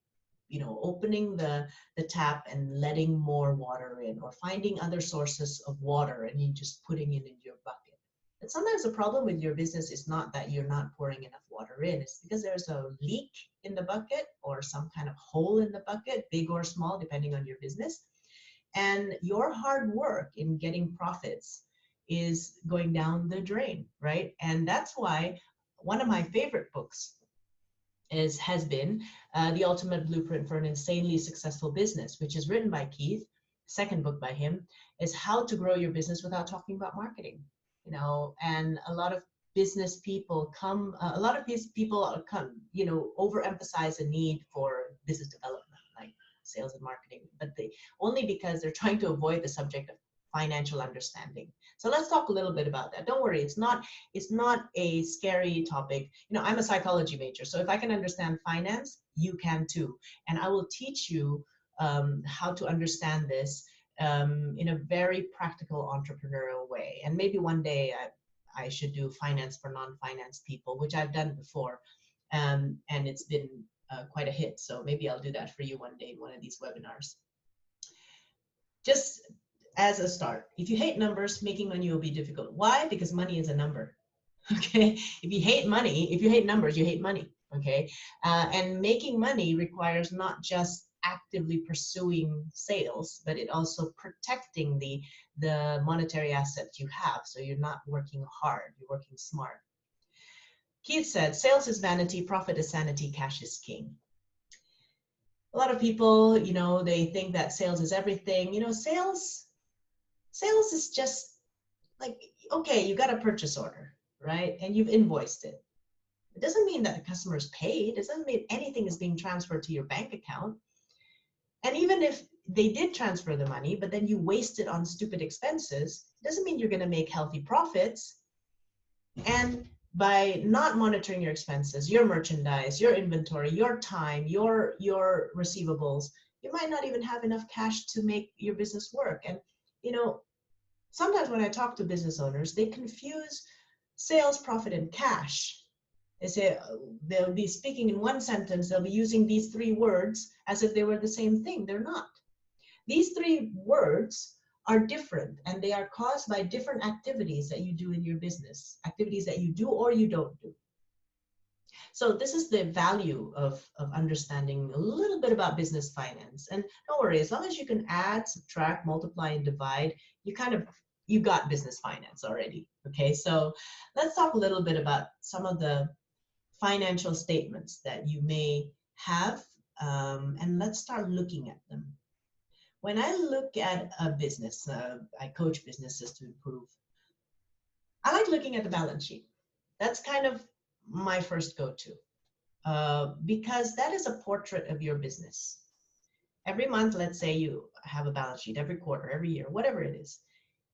opening the tap and letting more water in, or finding other sources of water and you just putting it in your bucket. But sometimes the problem with your business is not that you're not pouring enough water in. It's because there's a leak in the bucket or some kind of hole in the bucket, big or small, depending on your business. And your hard work in getting profits is going down the drain, right? And that's why one of my favorite books has been The Ultimate Blueprint for an Insanely Successful Business, which is written by Keith. Second book by him is How to Grow Your Business Without Talking About Marketing. And a lot of business people overemphasize the need for business development, like sales and marketing, but only because they're trying to avoid the subject of financial understanding. So let's talk a little bit about that. Don't worry, it's not a scary topic. I'm a psychology major, so if I can understand finance, you can too. And I will teach you how to understand this in a very practical entrepreneurial way. And maybe one day I should do finance for non-finance people, which I've done before. And it's been quite a hit. So maybe I'll do that for you one day in one of these webinars. Just as a start, if you hate numbers, making money will be difficult. Why? Because money is a number. Okay. If you hate numbers, you hate money. Okay. And making money requires not just actively pursuing sales, but it also protecting the monetary assets you have. So you're not working hard, you're working smart. Keith said, sales is vanity, profit is sanity, cash is king. A lot of people, they think that sales is everything. Sales is just like, okay, you got a purchase order, right? And you've invoiced it. It doesn't mean that the customer is paid. It doesn't mean anything is being transferred to your bank account. And even if they did transfer the money, but then you waste it on stupid expenses, it doesn't mean you're going to make healthy profits. And by not monitoring your expenses, your merchandise, your inventory, your time, your receivables, you might not even have enough cash to make your business work. And, sometimes when I talk to business owners, they confuse sales, profit, and cash. They say they'll be speaking in one sentence, they'll be using these three words as if they were the same thing. They're not. These three words are different, and they are caused by different activities that you do in your business, activities that you do or you don't do. So this is the value of understanding a little bit about business finance. And don't worry, as long as you can add, subtract, multiply, and divide, you got business finance already. Okay, so let's talk a little bit about some of the financial statements that you may have, and let's start looking at them. When I look at a business, I coach businesses to improve. I like looking at the balance sheet. That's kind of my first go-to, because that is a portrait of your business. Every month, let's say you have a balance sheet, every quarter, every year, whatever it is,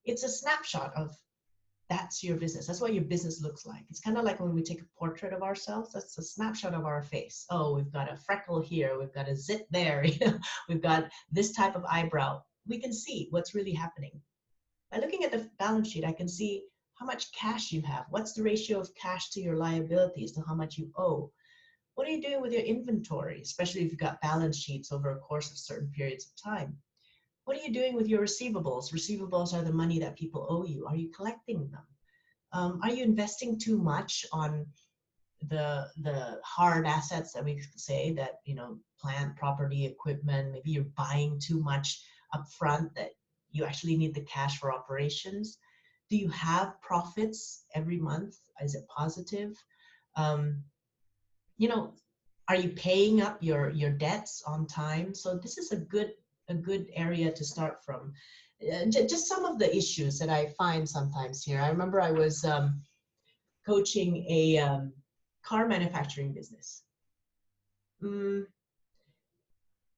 it's a snapshot of that's your business. That's what your business looks like. It's kind of like when we take a portrait of ourselves, that's a snapshot of our face. Oh, we've got a freckle here, we've got a zit there, we've got this type of eyebrow. We can see what's really happening. By looking at the balance sheet, I can see how much cash you have. What's the ratio of cash to your liabilities to how much you owe? What are you doing with your inventory, especially if you've got balance sheets over a course of certain periods of time? What are you doing with your receivables? Receivables are the money that people owe you. Are you collecting them? Are you investing too much on the hard assets that we say, that, plant, property, equipment? Maybe you're buying too much upfront that you actually need the cash for operations. Do you have profits every month? Is it positive? Um, you know, are you paying up your debts on time? So this is a good area to start from. Just some of the issues that I find sometimes here. I remember I was coaching a car manufacturing business. Mm,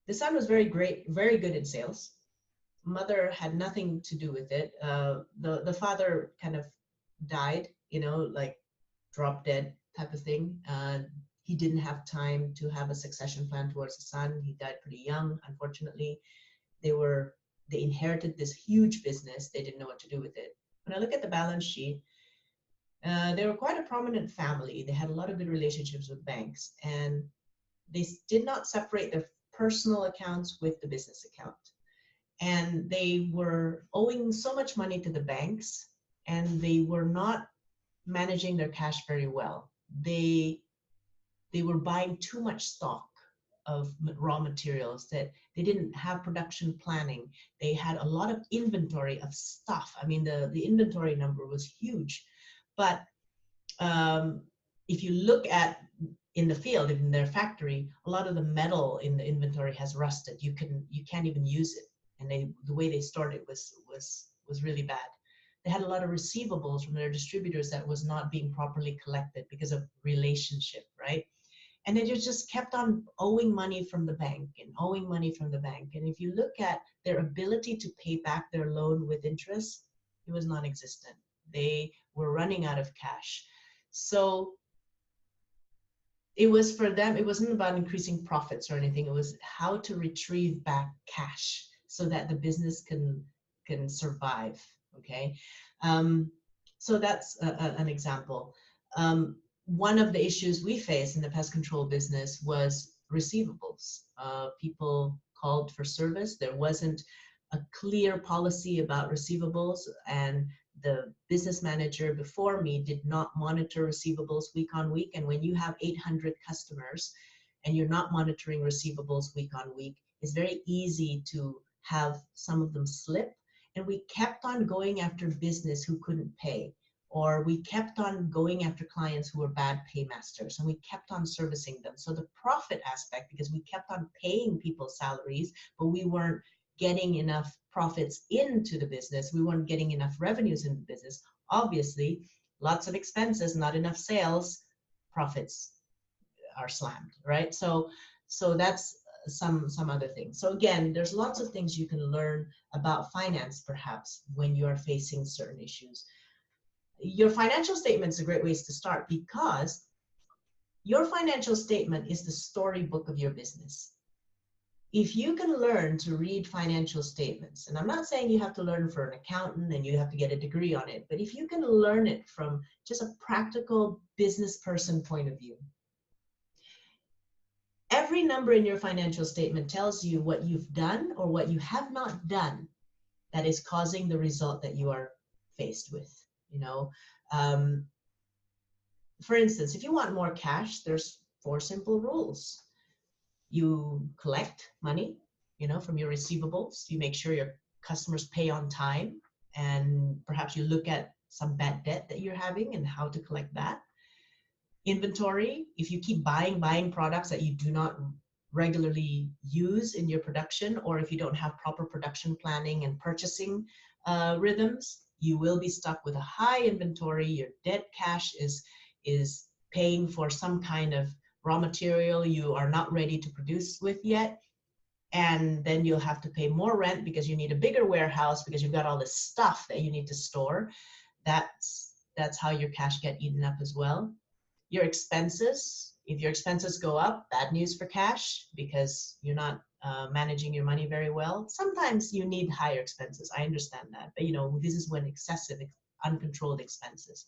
the son was very good in sales. Mother had nothing to do with it. The father kind of died, like drop dead type of thing. He didn't have time to have a succession plan towards the son. He died pretty young, unfortunately. They inherited this huge business. They didn't know what to do with it. When I look at the balance sheet, they were quite a prominent family. They had a lot of good relationships with banks, and they did not separate their personal accounts with the business account. And they were owing so much money to the banks, and they were not managing their cash very well. They were buying too much stock of raw materials, that they didn't have production planning. They had a lot of inventory of stuff. I mean, the inventory number was huge. But if you look at in the field, in their factory, a lot of the metal in the inventory has rusted. You can't even use it. And the way they stored it was really bad. They had a lot of receivables from their distributors that was not being properly collected because of relationship, right? And they just kept on owing money from the bank and owing money from the bank. And if you look at their ability to pay back their loan with interest, it was non-existent. They were running out of cash. So it was, for them, it wasn't about increasing profits or anything. It was how to retrieve back cash so that the business can survive. Okay, so that's an example. One of the issues we faced in the pest control business was receivables. People called for service. There wasn't a clear policy about receivables, and the business manager before me did not monitor receivables week on week. And when you have 800 customers and you're not monitoring receivables week on week, it's very easy to have some of them slip. And we kept on going after business who couldn't pay, or we kept on going after clients who were bad paymasters, and we kept on servicing them. So the profit aspect, because we kept on paying people's salaries, but we weren't getting enough profits into the business, we weren't getting enough revenues in the business. Obviously, lots of expenses, not enough sales, profits are slammed, right? So that's some other things. So again, there's lots of things you can learn about finance, perhaps, when you are facing certain issues. Your financial statement is a great place to start, because your financial statement is the storybook of your business. If you can learn to read financial statements, and I'm not saying you have to learn for an accountant and you have to get a degree on it, but if you can learn it from just a practical business person point of view, every number in your financial statement tells you what you've done or what you have not done that is causing the result that you are faced with. For instance, if you want more cash, there's 4 simple rules. You collect money, from your receivables. You make sure your customers pay on time, and perhaps you look at some bad debt that you're having and how to collect that. Inventory, if you keep buying products that you do not regularly use in your production, or if you don't have proper production planning and purchasing rhythms, you will be stuck with a high inventory. Your dead cash is paying for some kind of raw material you are not ready to produce with yet. And then you'll have to pay more rent because you need a bigger warehouse because you've got all this stuff that you need to store. That's how your cash get eaten up as well. Your expenses, if your expenses go up, bad news for cash because you're not managing your money very well. Sometimes you need higher expenses. I understand that. But, this is when excessive, uncontrolled expenses.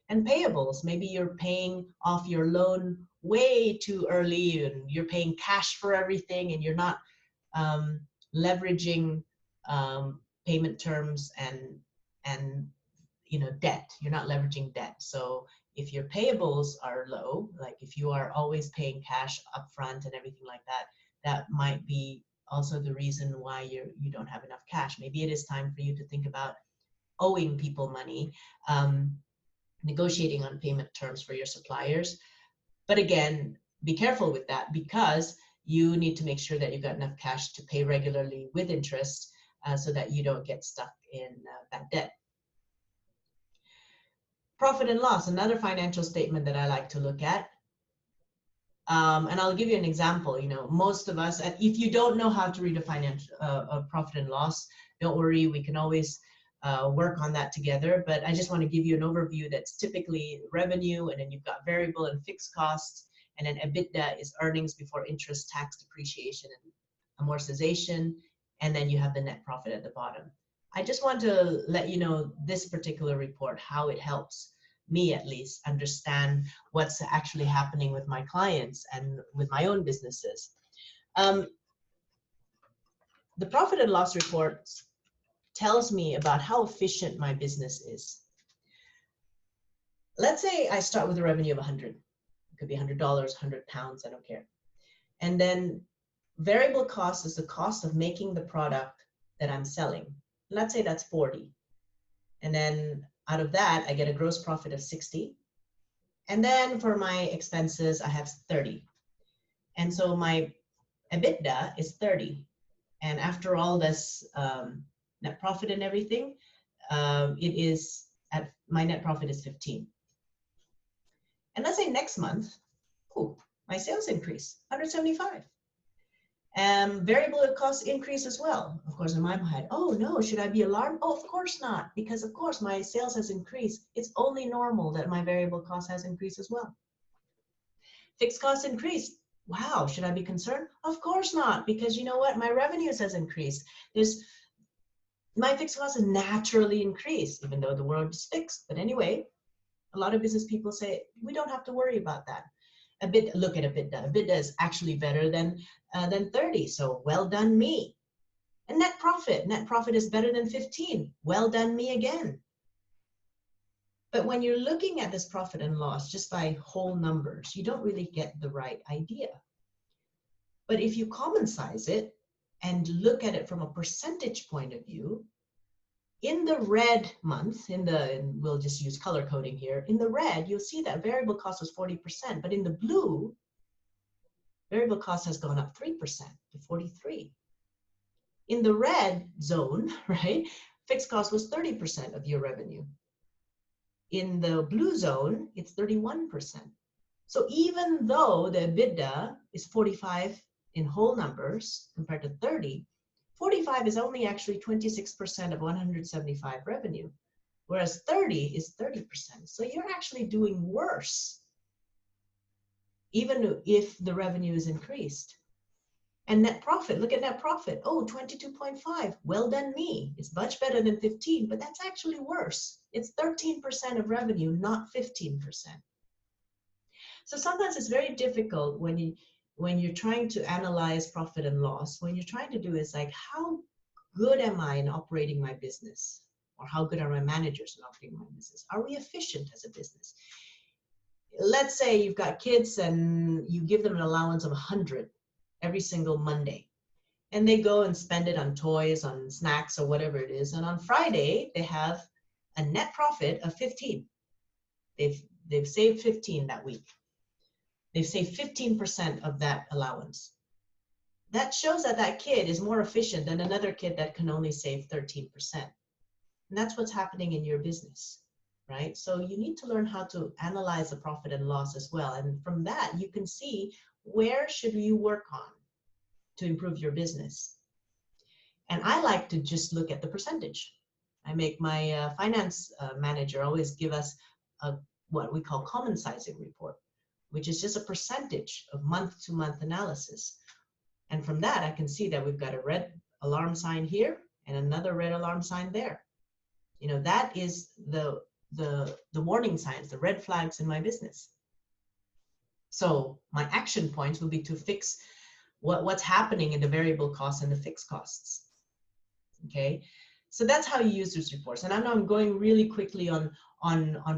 And payables, maybe you're paying off your loan way too early and you're paying cash for everything and you're not leveraging payment terms and debt. You're not leveraging debt. So if your payables are low, like if you are always paying cash upfront and everything like that, that might be also the reason why you don't have enough cash. Maybe it is time for you to think about owing people money, negotiating on payment terms for your suppliers. But again, be careful with that because you need to make sure that you've got enough cash to pay regularly with interest so that you don't get stuck in bad debt. Profit and loss, another financial statement that I like to look at. And I'll give you an example. Most of us, if you don't know how to read a profit and loss, don't worry, we can always work on that together. But I just want to give you an overview that's typically revenue, and then you've got variable and fixed costs, and then EBITDA is earnings before interest, tax, depreciation, and amortization, and then you have the net profit at the bottom. I just want to let you know this particular report, how it helps me at least understand what's actually happening with my clients and with my own businesses. The profit and loss report tells me about how efficient my business is. Let's say I start with a revenue of 100. It could be $100, 100 pounds, I don't care. And then variable cost is the cost of making the product that I'm selling. Let's say that's 40. And then out of that, I get a gross profit of 60. And then for my expenses, I have 30. And so my EBITDA is 30. And after all this net profit and everything, my net profit is 15. And let's say next month, my sales increase, 175. Variable costs increase as well. Of course, in my head, oh no, should I be alarmed? Oh, of course not, because of course my sales has increased. It's only normal that my variable cost has increased as well. Fixed costs increase. Wow, should I be concerned? Of course not, because you know what? My revenues has increased. My fixed costs have naturally increased, even though the world is fixed. But anyway, a lot of business people say, we don't have to worry about that. Look at EBITDA. EBITDA is actually better than 30. So well done me. And net profit is better than 15. Well done me again. But when you're looking at this profit and loss just by whole numbers, you don't really get the right idea. But if you common size it and look at it from a percentage point of view, in the red month, and we'll just use color coding here, in the red, you'll see that variable cost was 40%, but in the blue, variable cost has gone up 3% to 43. In the red zone, right, fixed cost was 30% of your revenue. In the blue zone, it's 31%. So even though the EBITDA is 45 in whole numbers compared to 30, 45 is only actually 26% of 175 revenue, whereas 30 is 30%. So you're actually doing worse, even if the revenue is increased. And net profit, look at net profit. Oh, 22.5, well done me. It's much better than 15, but that's actually worse. It's 13% of revenue, not 15%. So sometimes it's very difficult when you're trying to analyze profit and loss. What you're trying to do is like, how good am I in operating my business? Or how good are my managers in operating my business? Are we efficient as a business? Let's say you've got kids and you give them an allowance of 100 every single Monday. And they go and spend it on toys, on snacks, or whatever it is. And on Friday, they have a net profit of 15. They've saved 15 that week. They've saved 15% of that allowance. That shows that that kid is more efficient than another kid that can only save 13%. And that's what's happening in your business, right? So you need to learn how to analyze the profit and loss as well. And from that, you can see where should you work on to improve your business. And I like to just look at the percentage. I make my finance manager always give us what we call common sizing report, which is just a percentage of month-to-month analysis. And from that, I can see that we've got a red alarm sign here and another red alarm sign there. You know, that is the warning signs, the red flags in my business. So my action points will be to fix what's happening in the variable costs and the fixed costs. Okay, so that's how you use those reports. And I know I'm going really quickly on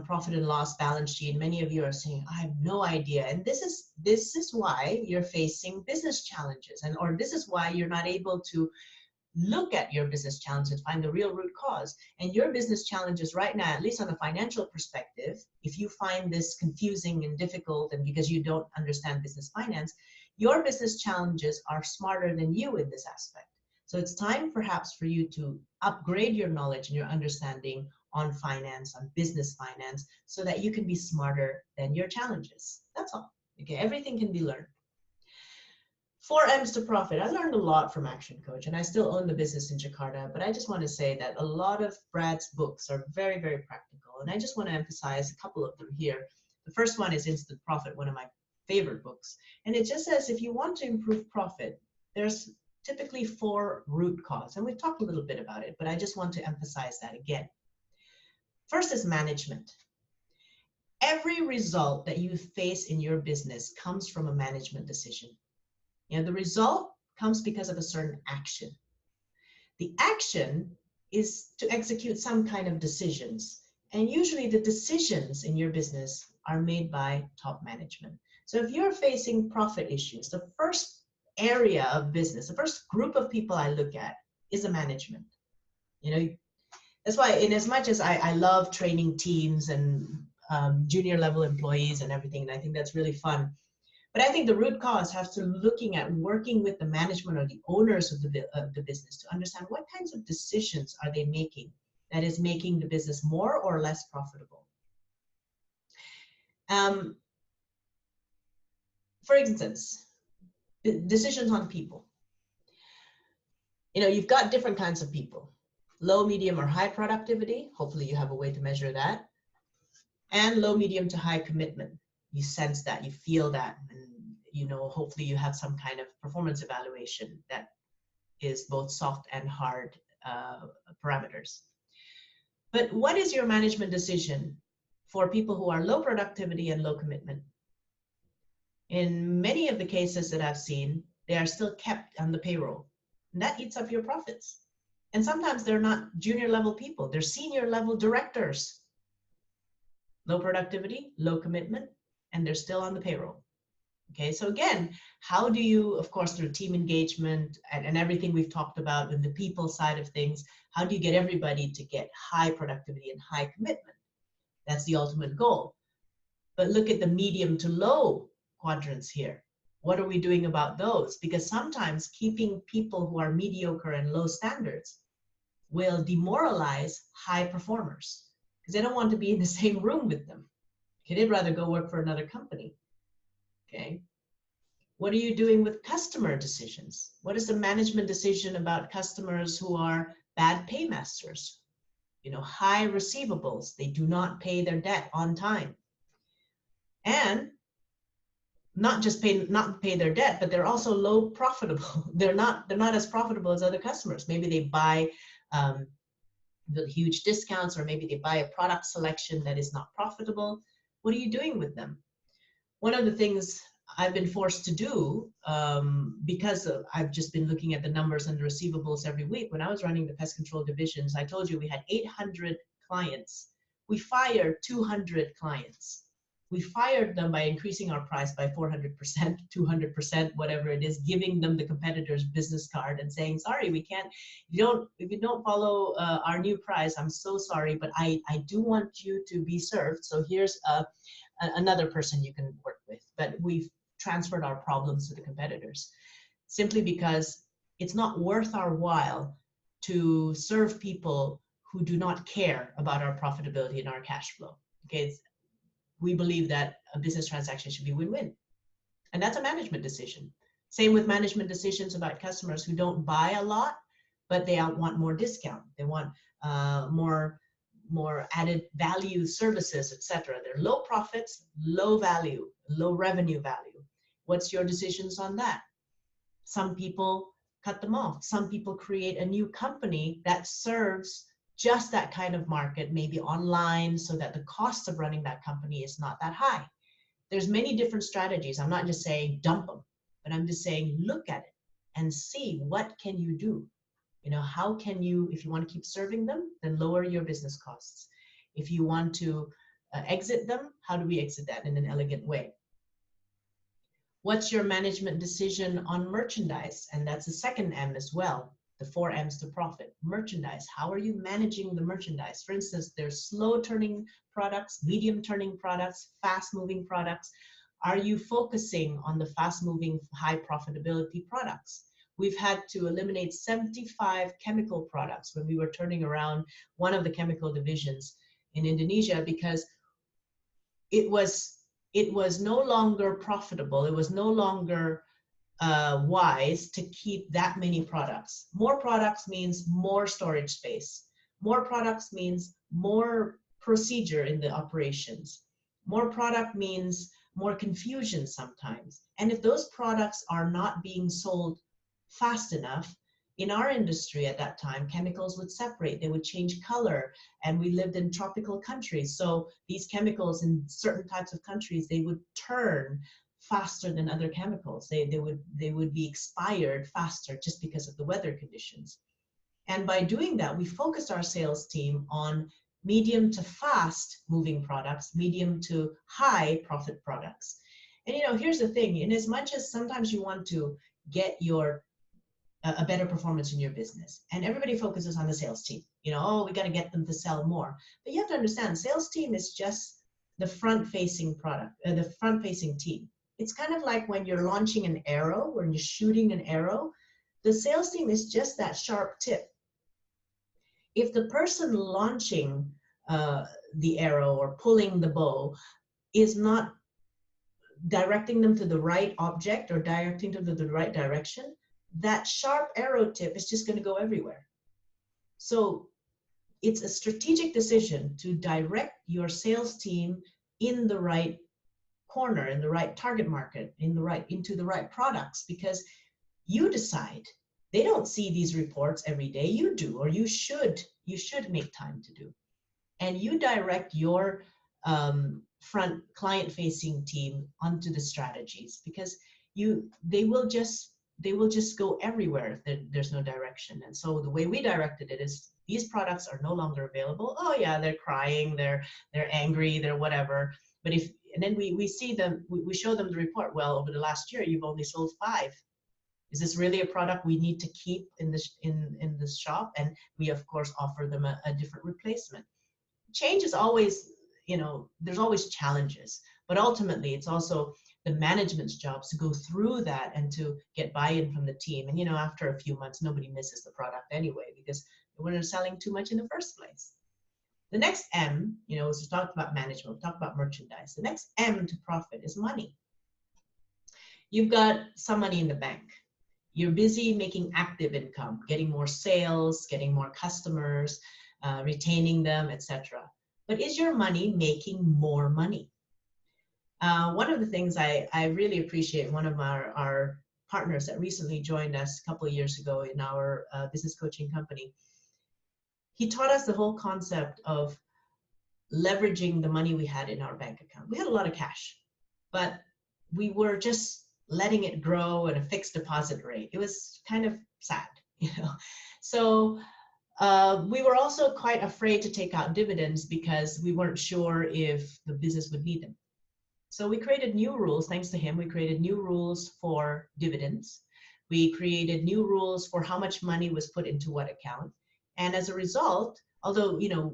profit and loss, balance sheet. Many of you are saying, I have no idea. And this is why you're facing business challenges, or this is why you're not able to look at your business challenges and find the real root cause. And your business challenges right now, at least on a financial perspective, if you find this confusing and difficult and because you don't understand business finance, your business challenges are smarter than you in this aspect. So it's time perhaps for you to upgrade your knowledge and your understanding on finance, on business finance, so that you can be smarter than your challenges. That's all. Okay, everything can be learned. 4 M's to profit. I learned a lot from Action Coach, and I still own the business in Jakarta, but I just want to say that a lot of Brad's books are very, very practical, and I just want to emphasize a couple of them here. The first one is Instant Profit, one of my favorite books, and it just says if you want to improve profit, there's typically 4 root causes, and we've talked a little bit about it, but I just want to emphasize that again. First is management. Every result that you face in your business comes from a management decision. You know, the result comes because of a certain action. The action is to execute some kind of decisions, and usually the decisions in your business are made by top management. So if you're facing profit issues, the first area of business, the first group of people I look at is the management. You know, that's why in as much as I love training teams and junior level employees and everything, and I think that's really fun, but I think the root cause has to looking at working with the management or the owners of the business to understand what kinds of decisions are they making that is making the business more or less profitable. For instance, decisions on people. You know, you've got different kinds of people, low, medium, or high productivity. Hopefully you have a way to measure that. And low, medium to high commitment. You sense that, you feel that, and you know, hopefully you have some kind of performance evaluation that is both soft and hard parameters. But what is your management decision for people who are low productivity and low commitment? In many of the cases that I've seen, they are still kept on the payroll. And that eats up your profits. And sometimes they're not junior level people, they're senior level directors. Low productivity, low commitment, and they're still on the payroll. Okay, so again, how do you, of course, through team engagement and everything we've talked about with the people side of things, how do you get everybody to get high productivity and high commitment? That's the ultimate goal. But look at the medium to low quadrants here. What are we doing about those? Because sometimes keeping people who are mediocre and low standards will demoralize high performers because they don't want to be in the same room with them. Okay, they'd rather go work for another company. Okay. What are you doing with customer decisions? What is the management decision about customers who are bad paymasters? You know, high receivables, they do not pay their debt on time. And not just not pay their debt, but they're also low profitable. They're not as profitable as other customers. Maybe they buy the huge discounts, or maybe they buy a product selection that is not profitable. What are you doing with them? One of the things I've been forced to do, because I've just been looking at the numbers and the receivables every week. When I was running the pest control divisions, I told you we had 800 clients. We fired 200 clients. We fired them by increasing our price by 400%, 200%, whatever it is, giving them the competitor's business card and saying, sorry, we can't, if you don't follow our new price, I'm so sorry, but I do want you to be served. So here's another person you can work with. But we've transferred our problems to the competitors simply because it's not worth our while to serve people who do not care about our profitability and our cash flow. Okay, we believe that a business transaction should be win-win. And that's a management decision. Same with management decisions about customers who don't buy a lot, but they want more discount. They want more added value services, etc. They're low profits, low value, low revenue value. What's your decisions on that? Some people cut them off. Some people create a new company that serves just that kind of market, maybe online, so that the cost of running that company is not that high. There's many different strategies. I'm not just saying dump them, but I'm just saying look at it and see what can you do. You know, how can you, if you want to keep serving them, then lower your business costs. If you want to exit them, how do we exit that in an elegant way? What's your management decision on merchandise? And that's the second M as well. The 4 M's to profit. Merchandise. How are you managing the merchandise? For instance, there's slow turning products, medium turning products, fast moving products. Are you focusing on the fast moving, high profitability products? We've had to eliminate 75 chemical products when we were turning around one of the chemical divisions in Indonesia because it was no longer profitable. It was no longer wise to keep that many products. More products means more storage space. More products means more procedure in the operations. More product means more confusion sometimes. And if those products are not being sold fast enough, in our industry at that time, chemicals would separate, they would change color, and we lived in tropical countries. So these chemicals in certain types of countries, they would turn faster than other chemicals. They would be expired faster just because of the weather conditions. And by doing that, we focused our sales team on medium to fast moving products, medium to high profit products. And you know, here's the thing, in as much as sometimes you want to get a better performance in your business, and everybody focuses on the sales team, you know, oh, we got to get them to sell more. But you have to understand, sales team is just the front-facing the front-facing team. It's kind of like when you're launching an arrow, when you're shooting an arrow, the sales team is just that sharp tip. If the person launching the arrow or pulling the bow is not directing them to the right object or directing them to the right direction, that sharp arrow tip is just going to go everywhere. So it's a strategic decision to direct your sales team in the right corner, in the right target market, into the right products, because you decide. They don't see these reports every day. You do, or you should make time to do. And you direct your front client-facing team onto the strategies, because they will just go everywhere if there's no direction. And so the way we directed it is, these products are no longer available. Oh yeah, they're crying, they're angry, they're whatever. But and then we see them, we show them the report. Well, over the last year, you've only sold 5. Is this really a product we need to keep in this shop? And we of course offer them a different replacement. Change is always, you know, there's always challenges, but ultimately it's also the management's job to go through that and to get buy-in from the team. And you know, after a few months, nobody misses the product anyway, because they weren't selling too much in the first place. The next M, you know, is we talked about management, we talked about merchandise. The next M to profit is money. You've got some money in the bank. You're busy making active income, getting more sales, getting more customers, retaining them, etc. But is your money making more money? One of the things I really appreciate, one of our partners that recently joined us a couple of years ago in our business coaching company, he taught us the whole concept of leveraging the money we had in our bank account. We had a lot of cash, but we were just letting it grow at a fixed deposit rate. It was kind of sad, you know. So we were also quite afraid to take out dividends because we weren't sure if the business would need them. So we created new rules. Thanks to him, we created new rules for dividends. We created new rules for how much money was put into what account. And as a result, although, you know,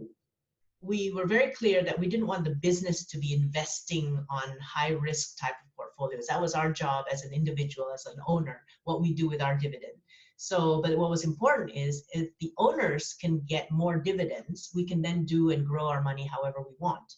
we were very clear that we didn't want the business to be investing on high risk type of portfolios. That was our job as an individual, as an owner, what we do with our dividend. So, but what was important is if the owners can get more dividends, we can then do and grow our money however we want.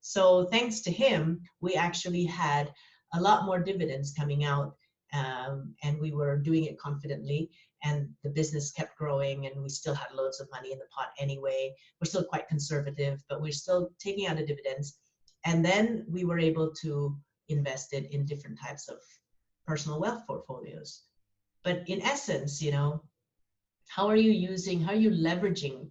So thanks to him, we actually had a lot more dividends coming out, and we were doing it confidently, and the business kept growing, and we still had loads of money in the pot anyway. We're still quite conservative, but we're still taking out the dividends. And then we were able to invest it in different types of personal wealth portfolios. But in essence, how are you leveraging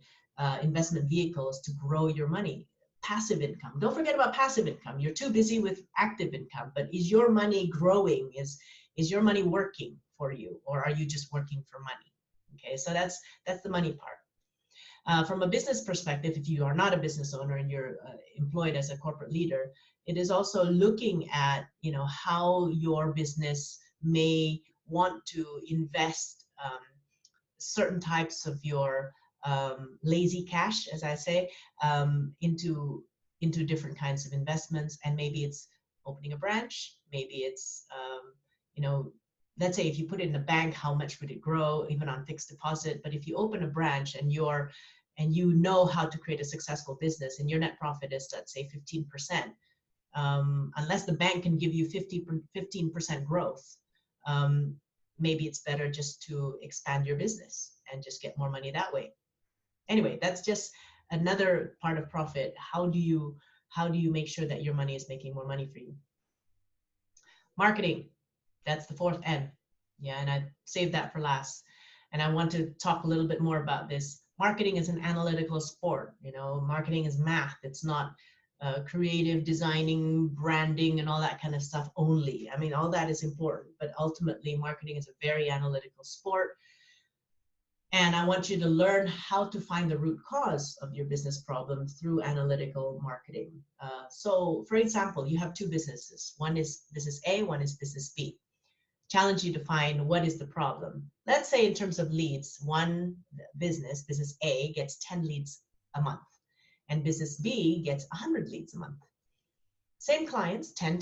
investment vehicles to grow your money? Passive income. Don't forget about passive income. You're too busy with active income, but is your money growing? Is your money working for you, or are you just working for money? Okay, so that's the money part. From a business perspective, if you are not a business owner and you're employed as a corporate leader, it is also looking at how your business may want to invest certain types of your lazy cash, as I say, into different kinds of investments. And maybe it's opening a branch. Maybe it's let's say if you put it in a bank, how much would it grow even on fixed deposit? But if you open a branch and you know how to create a successful business, and your net profit is, let's say, 15%, unless the bank can give you 15% growth, maybe it's better just to expand your business and just get more money that way. Anyway, that's just another part of profit. How do you make sure that your money is making more money for you? Marketing, that's the fourth N. Yeah, and I saved that for last. And I want to talk a little bit more about this. Marketing is an analytical sport. Marketing is math. It's not creative designing, branding, and all that kind of stuff only. I mean, all that is important, but ultimately marketing is a very analytical sport. And I want you to learn how to find the root cause of your business problem through analytical marketing. So for example, you have two businesses. One is business A, one is business B. Challenge you to find what is the problem. Let's say in terms of leads, one business A, gets 10 leads a month, and business B gets 100 leads a month. Same clients, 10,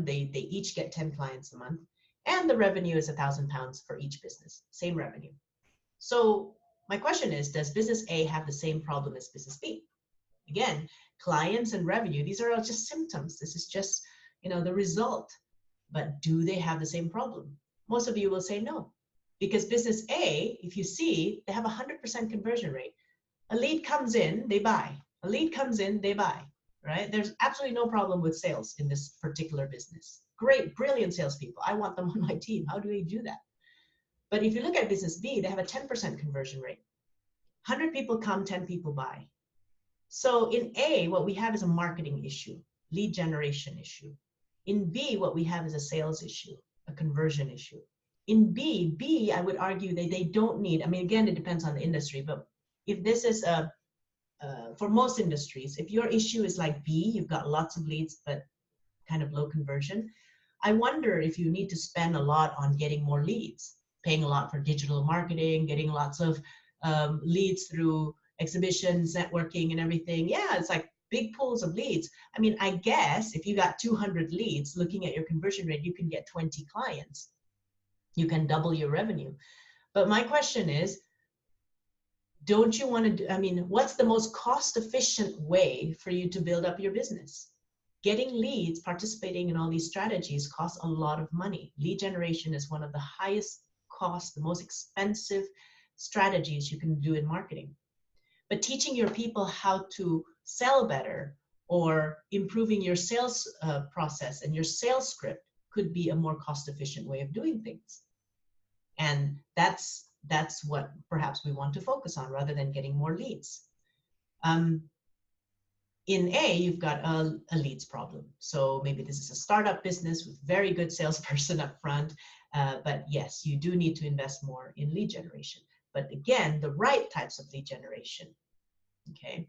they each get 10 clients a month, and the revenue is £1,000 for each business, same revenue. So my question is, does business A have the same problem as business B? Again, clients and revenue, these are all just symptoms. This is just, the result. But do they have the same problem? Most of you will say no. Because business A, if you see, they have a 100% conversion rate. A lead comes in, they buy. A lead comes in, they buy, right? There's absolutely no problem with sales in this particular business. Great, brilliant salespeople. I want them on my team. How do they do that? But if you look at business B, they have a 10% conversion rate. 100 people come, 10 people buy. So in A, what we have is a marketing issue, lead generation issue. In B, what we have is a sales issue, a conversion issue. In B, I would argue that they don't need, again, it depends on the industry, but if this is for most industries, if your issue is like B, you've got lots of leads, but kind of low conversion, I wonder if you need to spend a lot on getting more leads, paying a lot for digital marketing, getting lots of leads through exhibitions, networking, and everything. Yeah, it's like big pools of leads. I guess if you got 200 leads, looking at your conversion rate, you can get 20 clients. You can double your revenue. But my question is, don't you want to what's the most cost-efficient way for you to build up your business? Getting leads, participating in all these strategies costs a lot of money. Lead generation is one of the highest cost, the most expensive strategies you can do in marketing. But teaching your people how to sell better, or improving your sales process and your sales script, could be a more cost-efficient way of doing things. And that's what perhaps we want to focus on rather than getting more leads. In A, you've got a leads problem. So maybe this is a startup business with very good salesperson up front. But yes, you do need to invest more in lead generation. But again, the right types of lead generation. Okay.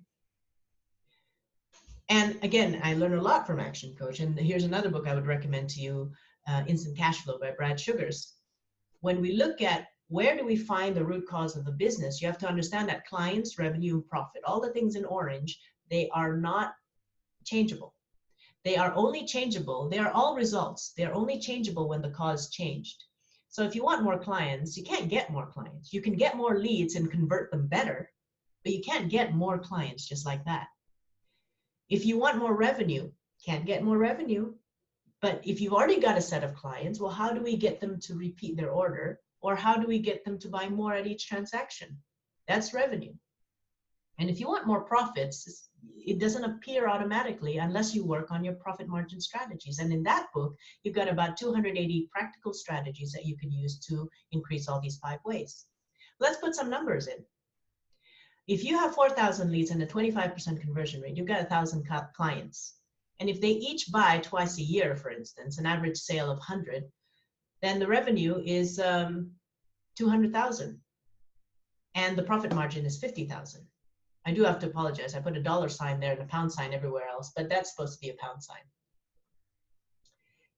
And again, I learned a lot from Action Coach. And here's another book I would recommend to you, Instant Cash Flow by Brad Sugars. When we look at where do we find the root cause of the business, you have to understand that clients, revenue, profit, all the things in orange, they are not changeable. They are only changeable. They are all results. They are only changeable when the cause changed. So if you want more clients, you can't get more clients. You can get more leads and convert them better, but you can't get more clients just like that. If you want more revenue, can't get more revenue. But if you've already got a set of clients, well, how do we get them to repeat their order? Or how do we get them to buy more at each transaction? That's revenue. And if you want more profits, it doesn't appear automatically unless you work on your profit margin strategies. And in that book, you've got about 280 practical strategies that you can use to increase all these 5 ways. Let's put some numbers in. If you have 4,000 leads and a 25% conversion rate, you've got 1,000 clients. And if they each buy twice a year, for instance, an average sale of 100, then the revenue is 200,000. And the profit margin is 50,000. I do have to apologize. I put a dollar sign there and a pound sign everywhere else, but that's supposed to be a pound sign.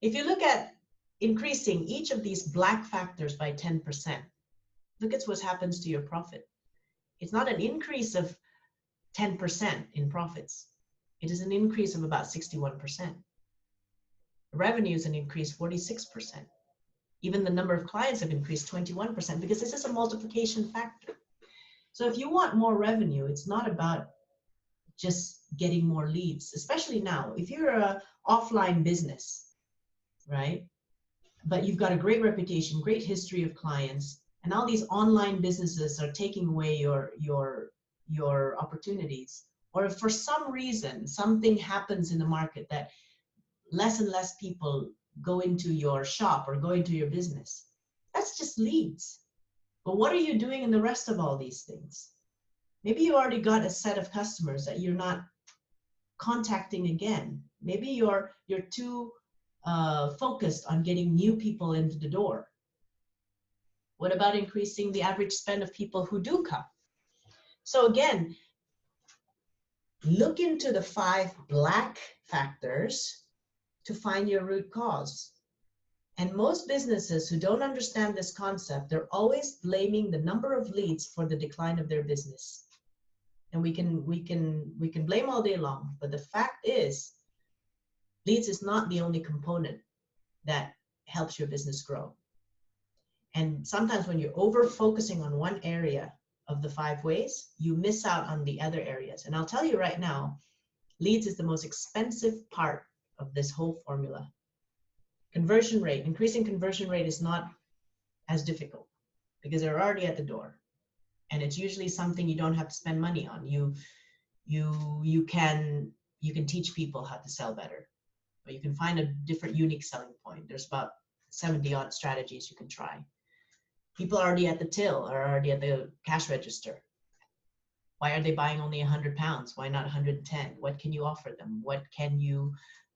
If you look at increasing each of these black factors by 10%, look at what happens to your profit. It's not an increase of 10% in profits. It is an increase of about 61%. Revenue is an increase 46%. Even the number of clients have increased 21% because this is a multiplication factor. So if you want more revenue, it's not about just getting more leads, especially now. If you're an offline business, right? But you've got a great reputation, great history of clients, and all these online businesses are taking away your opportunities. Or if for some reason something happens in the market that less and less people go into your shop or go into your business, that's just leads. But what are you doing in the rest of all these things? Maybe you already got a set of customers that you're not contacting again. Maybe you're too focused on getting new people into the door. What about increasing the average spend of people who do come? So again, look into the 5 black factors to find your root cause. And most businesses who don't understand this concept, they're always blaming the number of leads for the decline of their business. And we can blame all day long, but the fact is, leads is not the only component that helps your business grow. And sometimes when you're over focusing on one area of the 5 ways, you miss out on the other areas. And I'll tell you right now, leads is the most expensive part of this whole formula. Conversion rate, increasing conversion rate is not as difficult because they're already at the door. And it's usually something you don't have to spend money on. You can teach people how to sell better, or you can find a different unique selling point. There's about 70 odd strategies you can try. People are already at the till or already at the cash register. Why are they buying only 100 pounds? Why not 110? What can you offer them? What can you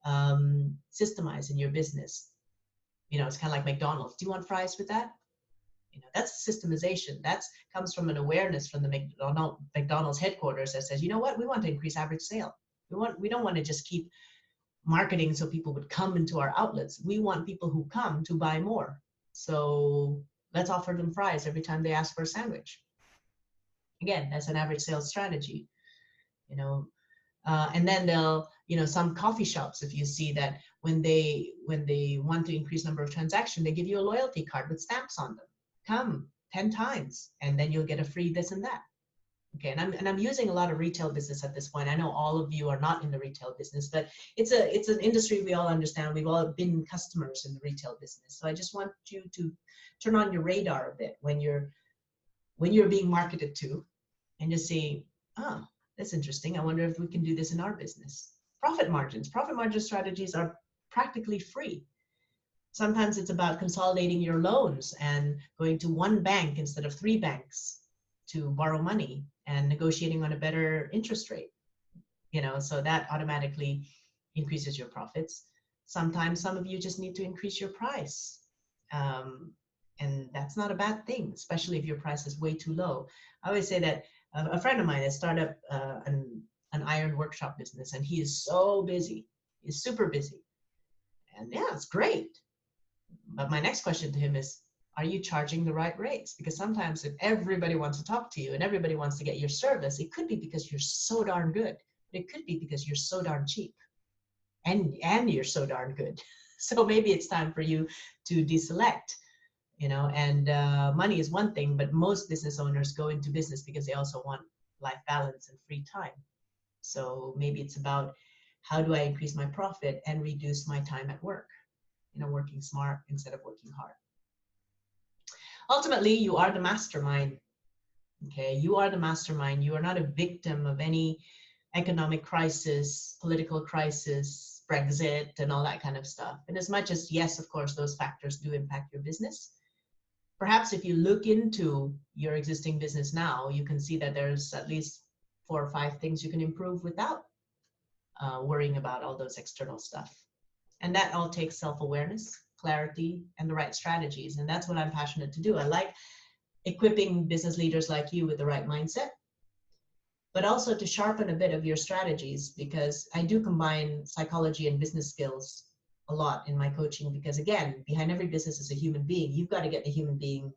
systemize in your business? You know, it's kind of like McDonald's. Do you want fries with that? You know, that's systemization. That comes from an awareness from the McDonald's headquarters that says, you know what, we want to increase average sale. We don't want to just keep marketing so people would come into our outlets. We want people who come to buy more. So let's offer them fries every time they ask for a sandwich. Again, that's an average sales strategy, you know. And then they'll, you know, some coffee shops, if you see that when they want to increase number of transactions, they give you a loyalty card with stamps on them. Come 10 times, and then you'll get a free this and that. Okay, and I'm using a lot of retail business at this point. I know all of you are not in the retail business, but it's an industry we all understand. We've all been customers in the retail business. So I just want you to turn on your radar a bit when you're being marketed to, and just say, oh, that's interesting. I wonder if we can do this in our business. Profit margin strategies are practically free. Sometimes it's about consolidating your loans and going to one bank instead of 3 banks to borrow money and negotiating on a better interest rate. You know, so that automatically increases your profits. Sometimes some of you just need to increase your price. And that's not a bad thing, especially if your price is way too low. I always say that a friend of mine has started up an iron workshop business, and he is so busy. He's super busy. And yeah, it's great. But my next question to him is, are you charging the right rates? Because sometimes if everybody wants to talk to you and everybody wants to get your service, it could be because you're so darn good. It could be because you're so darn cheap and you're so darn good. So maybe it's time for you to deselect and money is one thing, but most business owners go into business because they also want life balance and free time. So maybe it's about, how do I increase my profit and reduce my time at work? Working smart instead of working hard. Ultimately, you are the mastermind. Okay, you are the mastermind. You are not a victim of any economic crisis, political crisis, Brexit, and all that kind of stuff. And as much as, yes, of course, those factors do impact your business, perhaps if you look into your existing business now, you can see that there's at least 4 or 5 things you can improve without worrying about all those external stuff. And that all takes self-awareness, clarity, and the right strategies. And that's what I'm passionate to do. I like equipping business leaders like you with the right mindset, but also to sharpen a bit of your strategies, because I do combine psychology and business skills a lot in my coaching, because again, behind every business is a human being. You've got to get the human being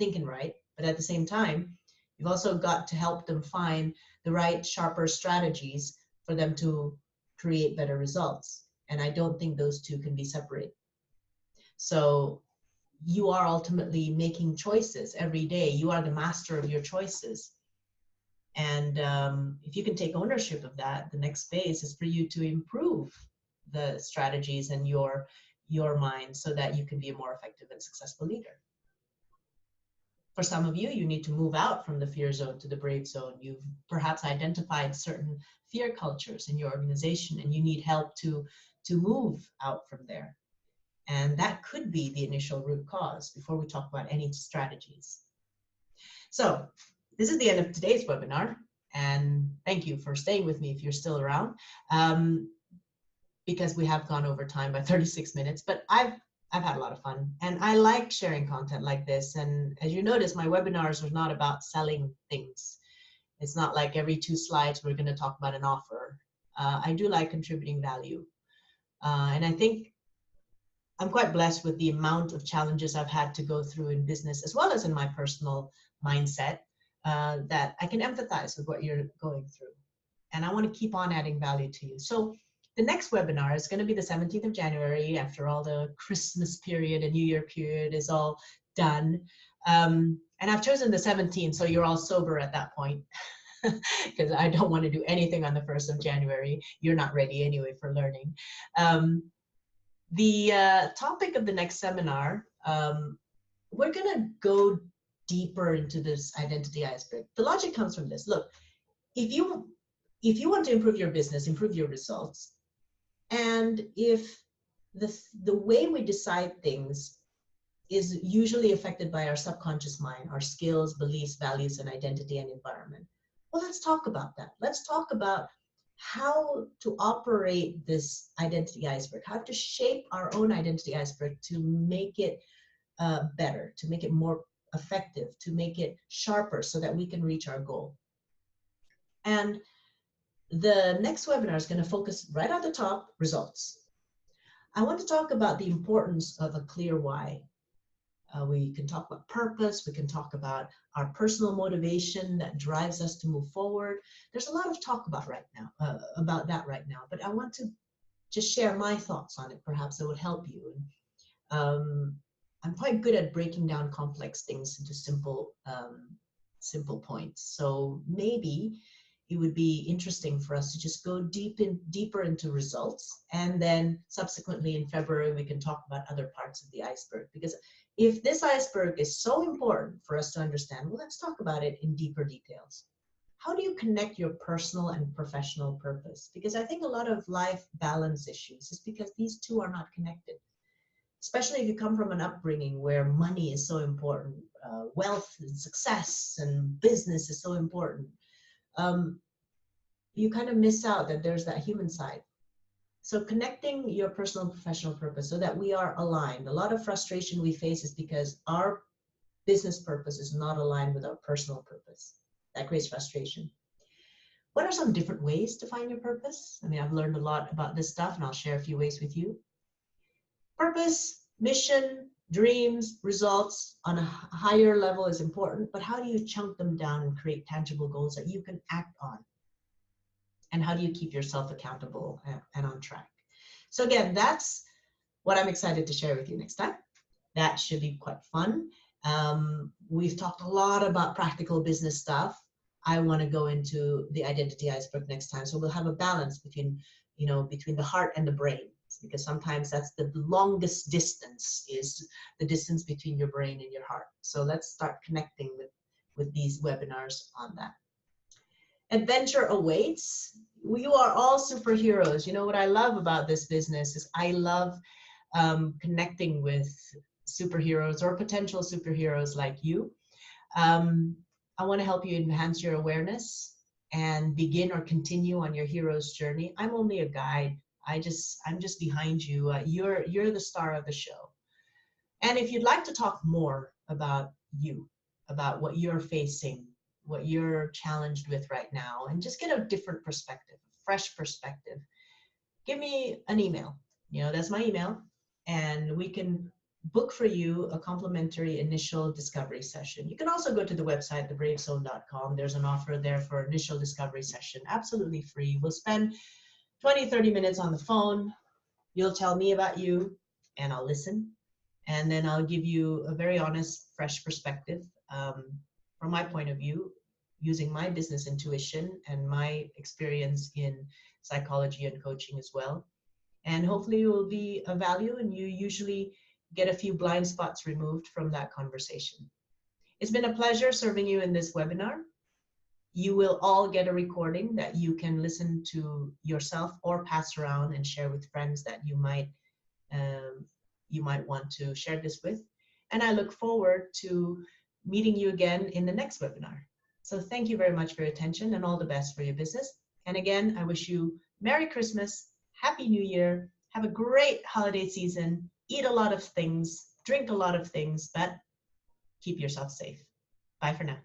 thinking right, but at the same time, you've also got to help them find the right, sharper strategies for them to create better results. And I don't think those two can be separated. So you are ultimately making choices every day. You are the master of your choices. And if you can take ownership of that, the next phase is for you to improve the strategies and your mind, so that you can be a more effective and successful leader. For some of you, you need to move out from the fear zone to the brave zone. You've perhaps identified certain fear cultures in your organization, and you need help to move out from there. And that could be the initial root cause before we talk about any strategies. So this is the end of today's webinar. And thank you for staying with me if you're still around, because we have gone over time by 36 minutes, but I've had a lot of fun, and I like sharing content like this. And as you notice, my webinars are not about selling things. It's not like every 2 slides we're going to talk about an offer. I do like contributing value. And I think I'm quite blessed with the amount of challenges I've had to go through in business, as well as in my personal mindset, that I can empathize with what you're going through. And I want to keep on adding value to you. So the next webinar is going to be the 17th of January, after all the Christmas period and New Year period is all done. And I've chosen the 17th, so you're all sober at that point, because I don't want to do anything on the 1st of January. You're not ready anyway for learning. The topic of the next seminar, we're going to go deeper into this identity iceberg. The logic comes from this. Look, if you want to improve your business, improve your results, and if the way we decide things is usually affected by our subconscious mind, our skills, beliefs, values, and identity and environment, well, let's talk about that. Let's talk about how to operate this identity iceberg, how to shape our own identity iceberg to make it better, to make it more effective, to make it sharper, so that we can reach our goal. And the next webinar is going to focus right at the top, results. I want to talk about the importance of a clear why. We can talk about purpose. We can talk about our personal motivation that drives us to move forward. There's a lot of talk about that right now, but I want to just share my thoughts on it. Perhaps it would help you. I'm quite good at breaking down complex things into simple points. So maybe it would be interesting for us to just go deeper into results, and then subsequently in February we can talk about other parts of the iceberg. Because if this iceberg is so important for us to understand, well, let's talk about it in deeper details. How do you connect your personal and professional purpose? Because I think a lot of life balance issues is because these two are not connected. Especially if you come from an upbringing where money is so important, wealth and success and business is so important. You kind of miss out that there's that human side. So connecting your personal and professional purpose so that we are aligned. A lot of frustration we face is because our business purpose is not aligned with our personal purpose. That creates frustration. What are some different ways to find your purpose? I mean, I've learned a lot about this stuff, and I'll share a few ways with you. Purpose, mission, dreams, results on a higher level is important, but how do you chunk them down and create tangible goals that you can act on? And how do you keep yourself accountable and on track? So again, that's what I'm excited to share with you next time. That should be quite fun. We've talked a lot about practical business stuff. I want to go into the identity iceberg next time. So we'll have a balance between, between the heart and the brain, because sometimes that's the longest distance, is the distance between your brain and your heart. So let's start connecting with these webinars on that. Adventure awaits. You are all superheroes. What I love about this business is I love connecting with superheroes or potential superheroes like you. I want to help you enhance your awareness and begin or continue on your hero's journey. I'm only a guide. I'm just behind you. You're the star of the show. And if you'd like to talk more about you, about what you're facing, what you're challenged with right now, and just get a different perspective, a fresh perspective, give me an email. That's my email. And we can book for you a complimentary initial discovery session. You can also go to the website, thebravezone.com. There's an offer there for initial discovery session, absolutely free. We'll spend 20, 30 minutes on the phone. You'll tell me about you, and I'll listen. And then I'll give you a very honest, fresh perspective from my point of view, using my business intuition and my experience in psychology and coaching as well. And hopefully it will be of value, and you usually get a few blind spots removed from that conversation. It's been a pleasure serving you in this webinar. You will all get a recording that you can listen to yourself or pass around and share with friends that you might want to share this with. And I look forward to meeting you again in the next webinar. So thank you very much for your attention, and all the best for your business. And again, I wish you Merry Christmas, Happy New Year, have a great holiday season, eat a lot of things, drink a lot of things, but keep yourself safe. Bye for now.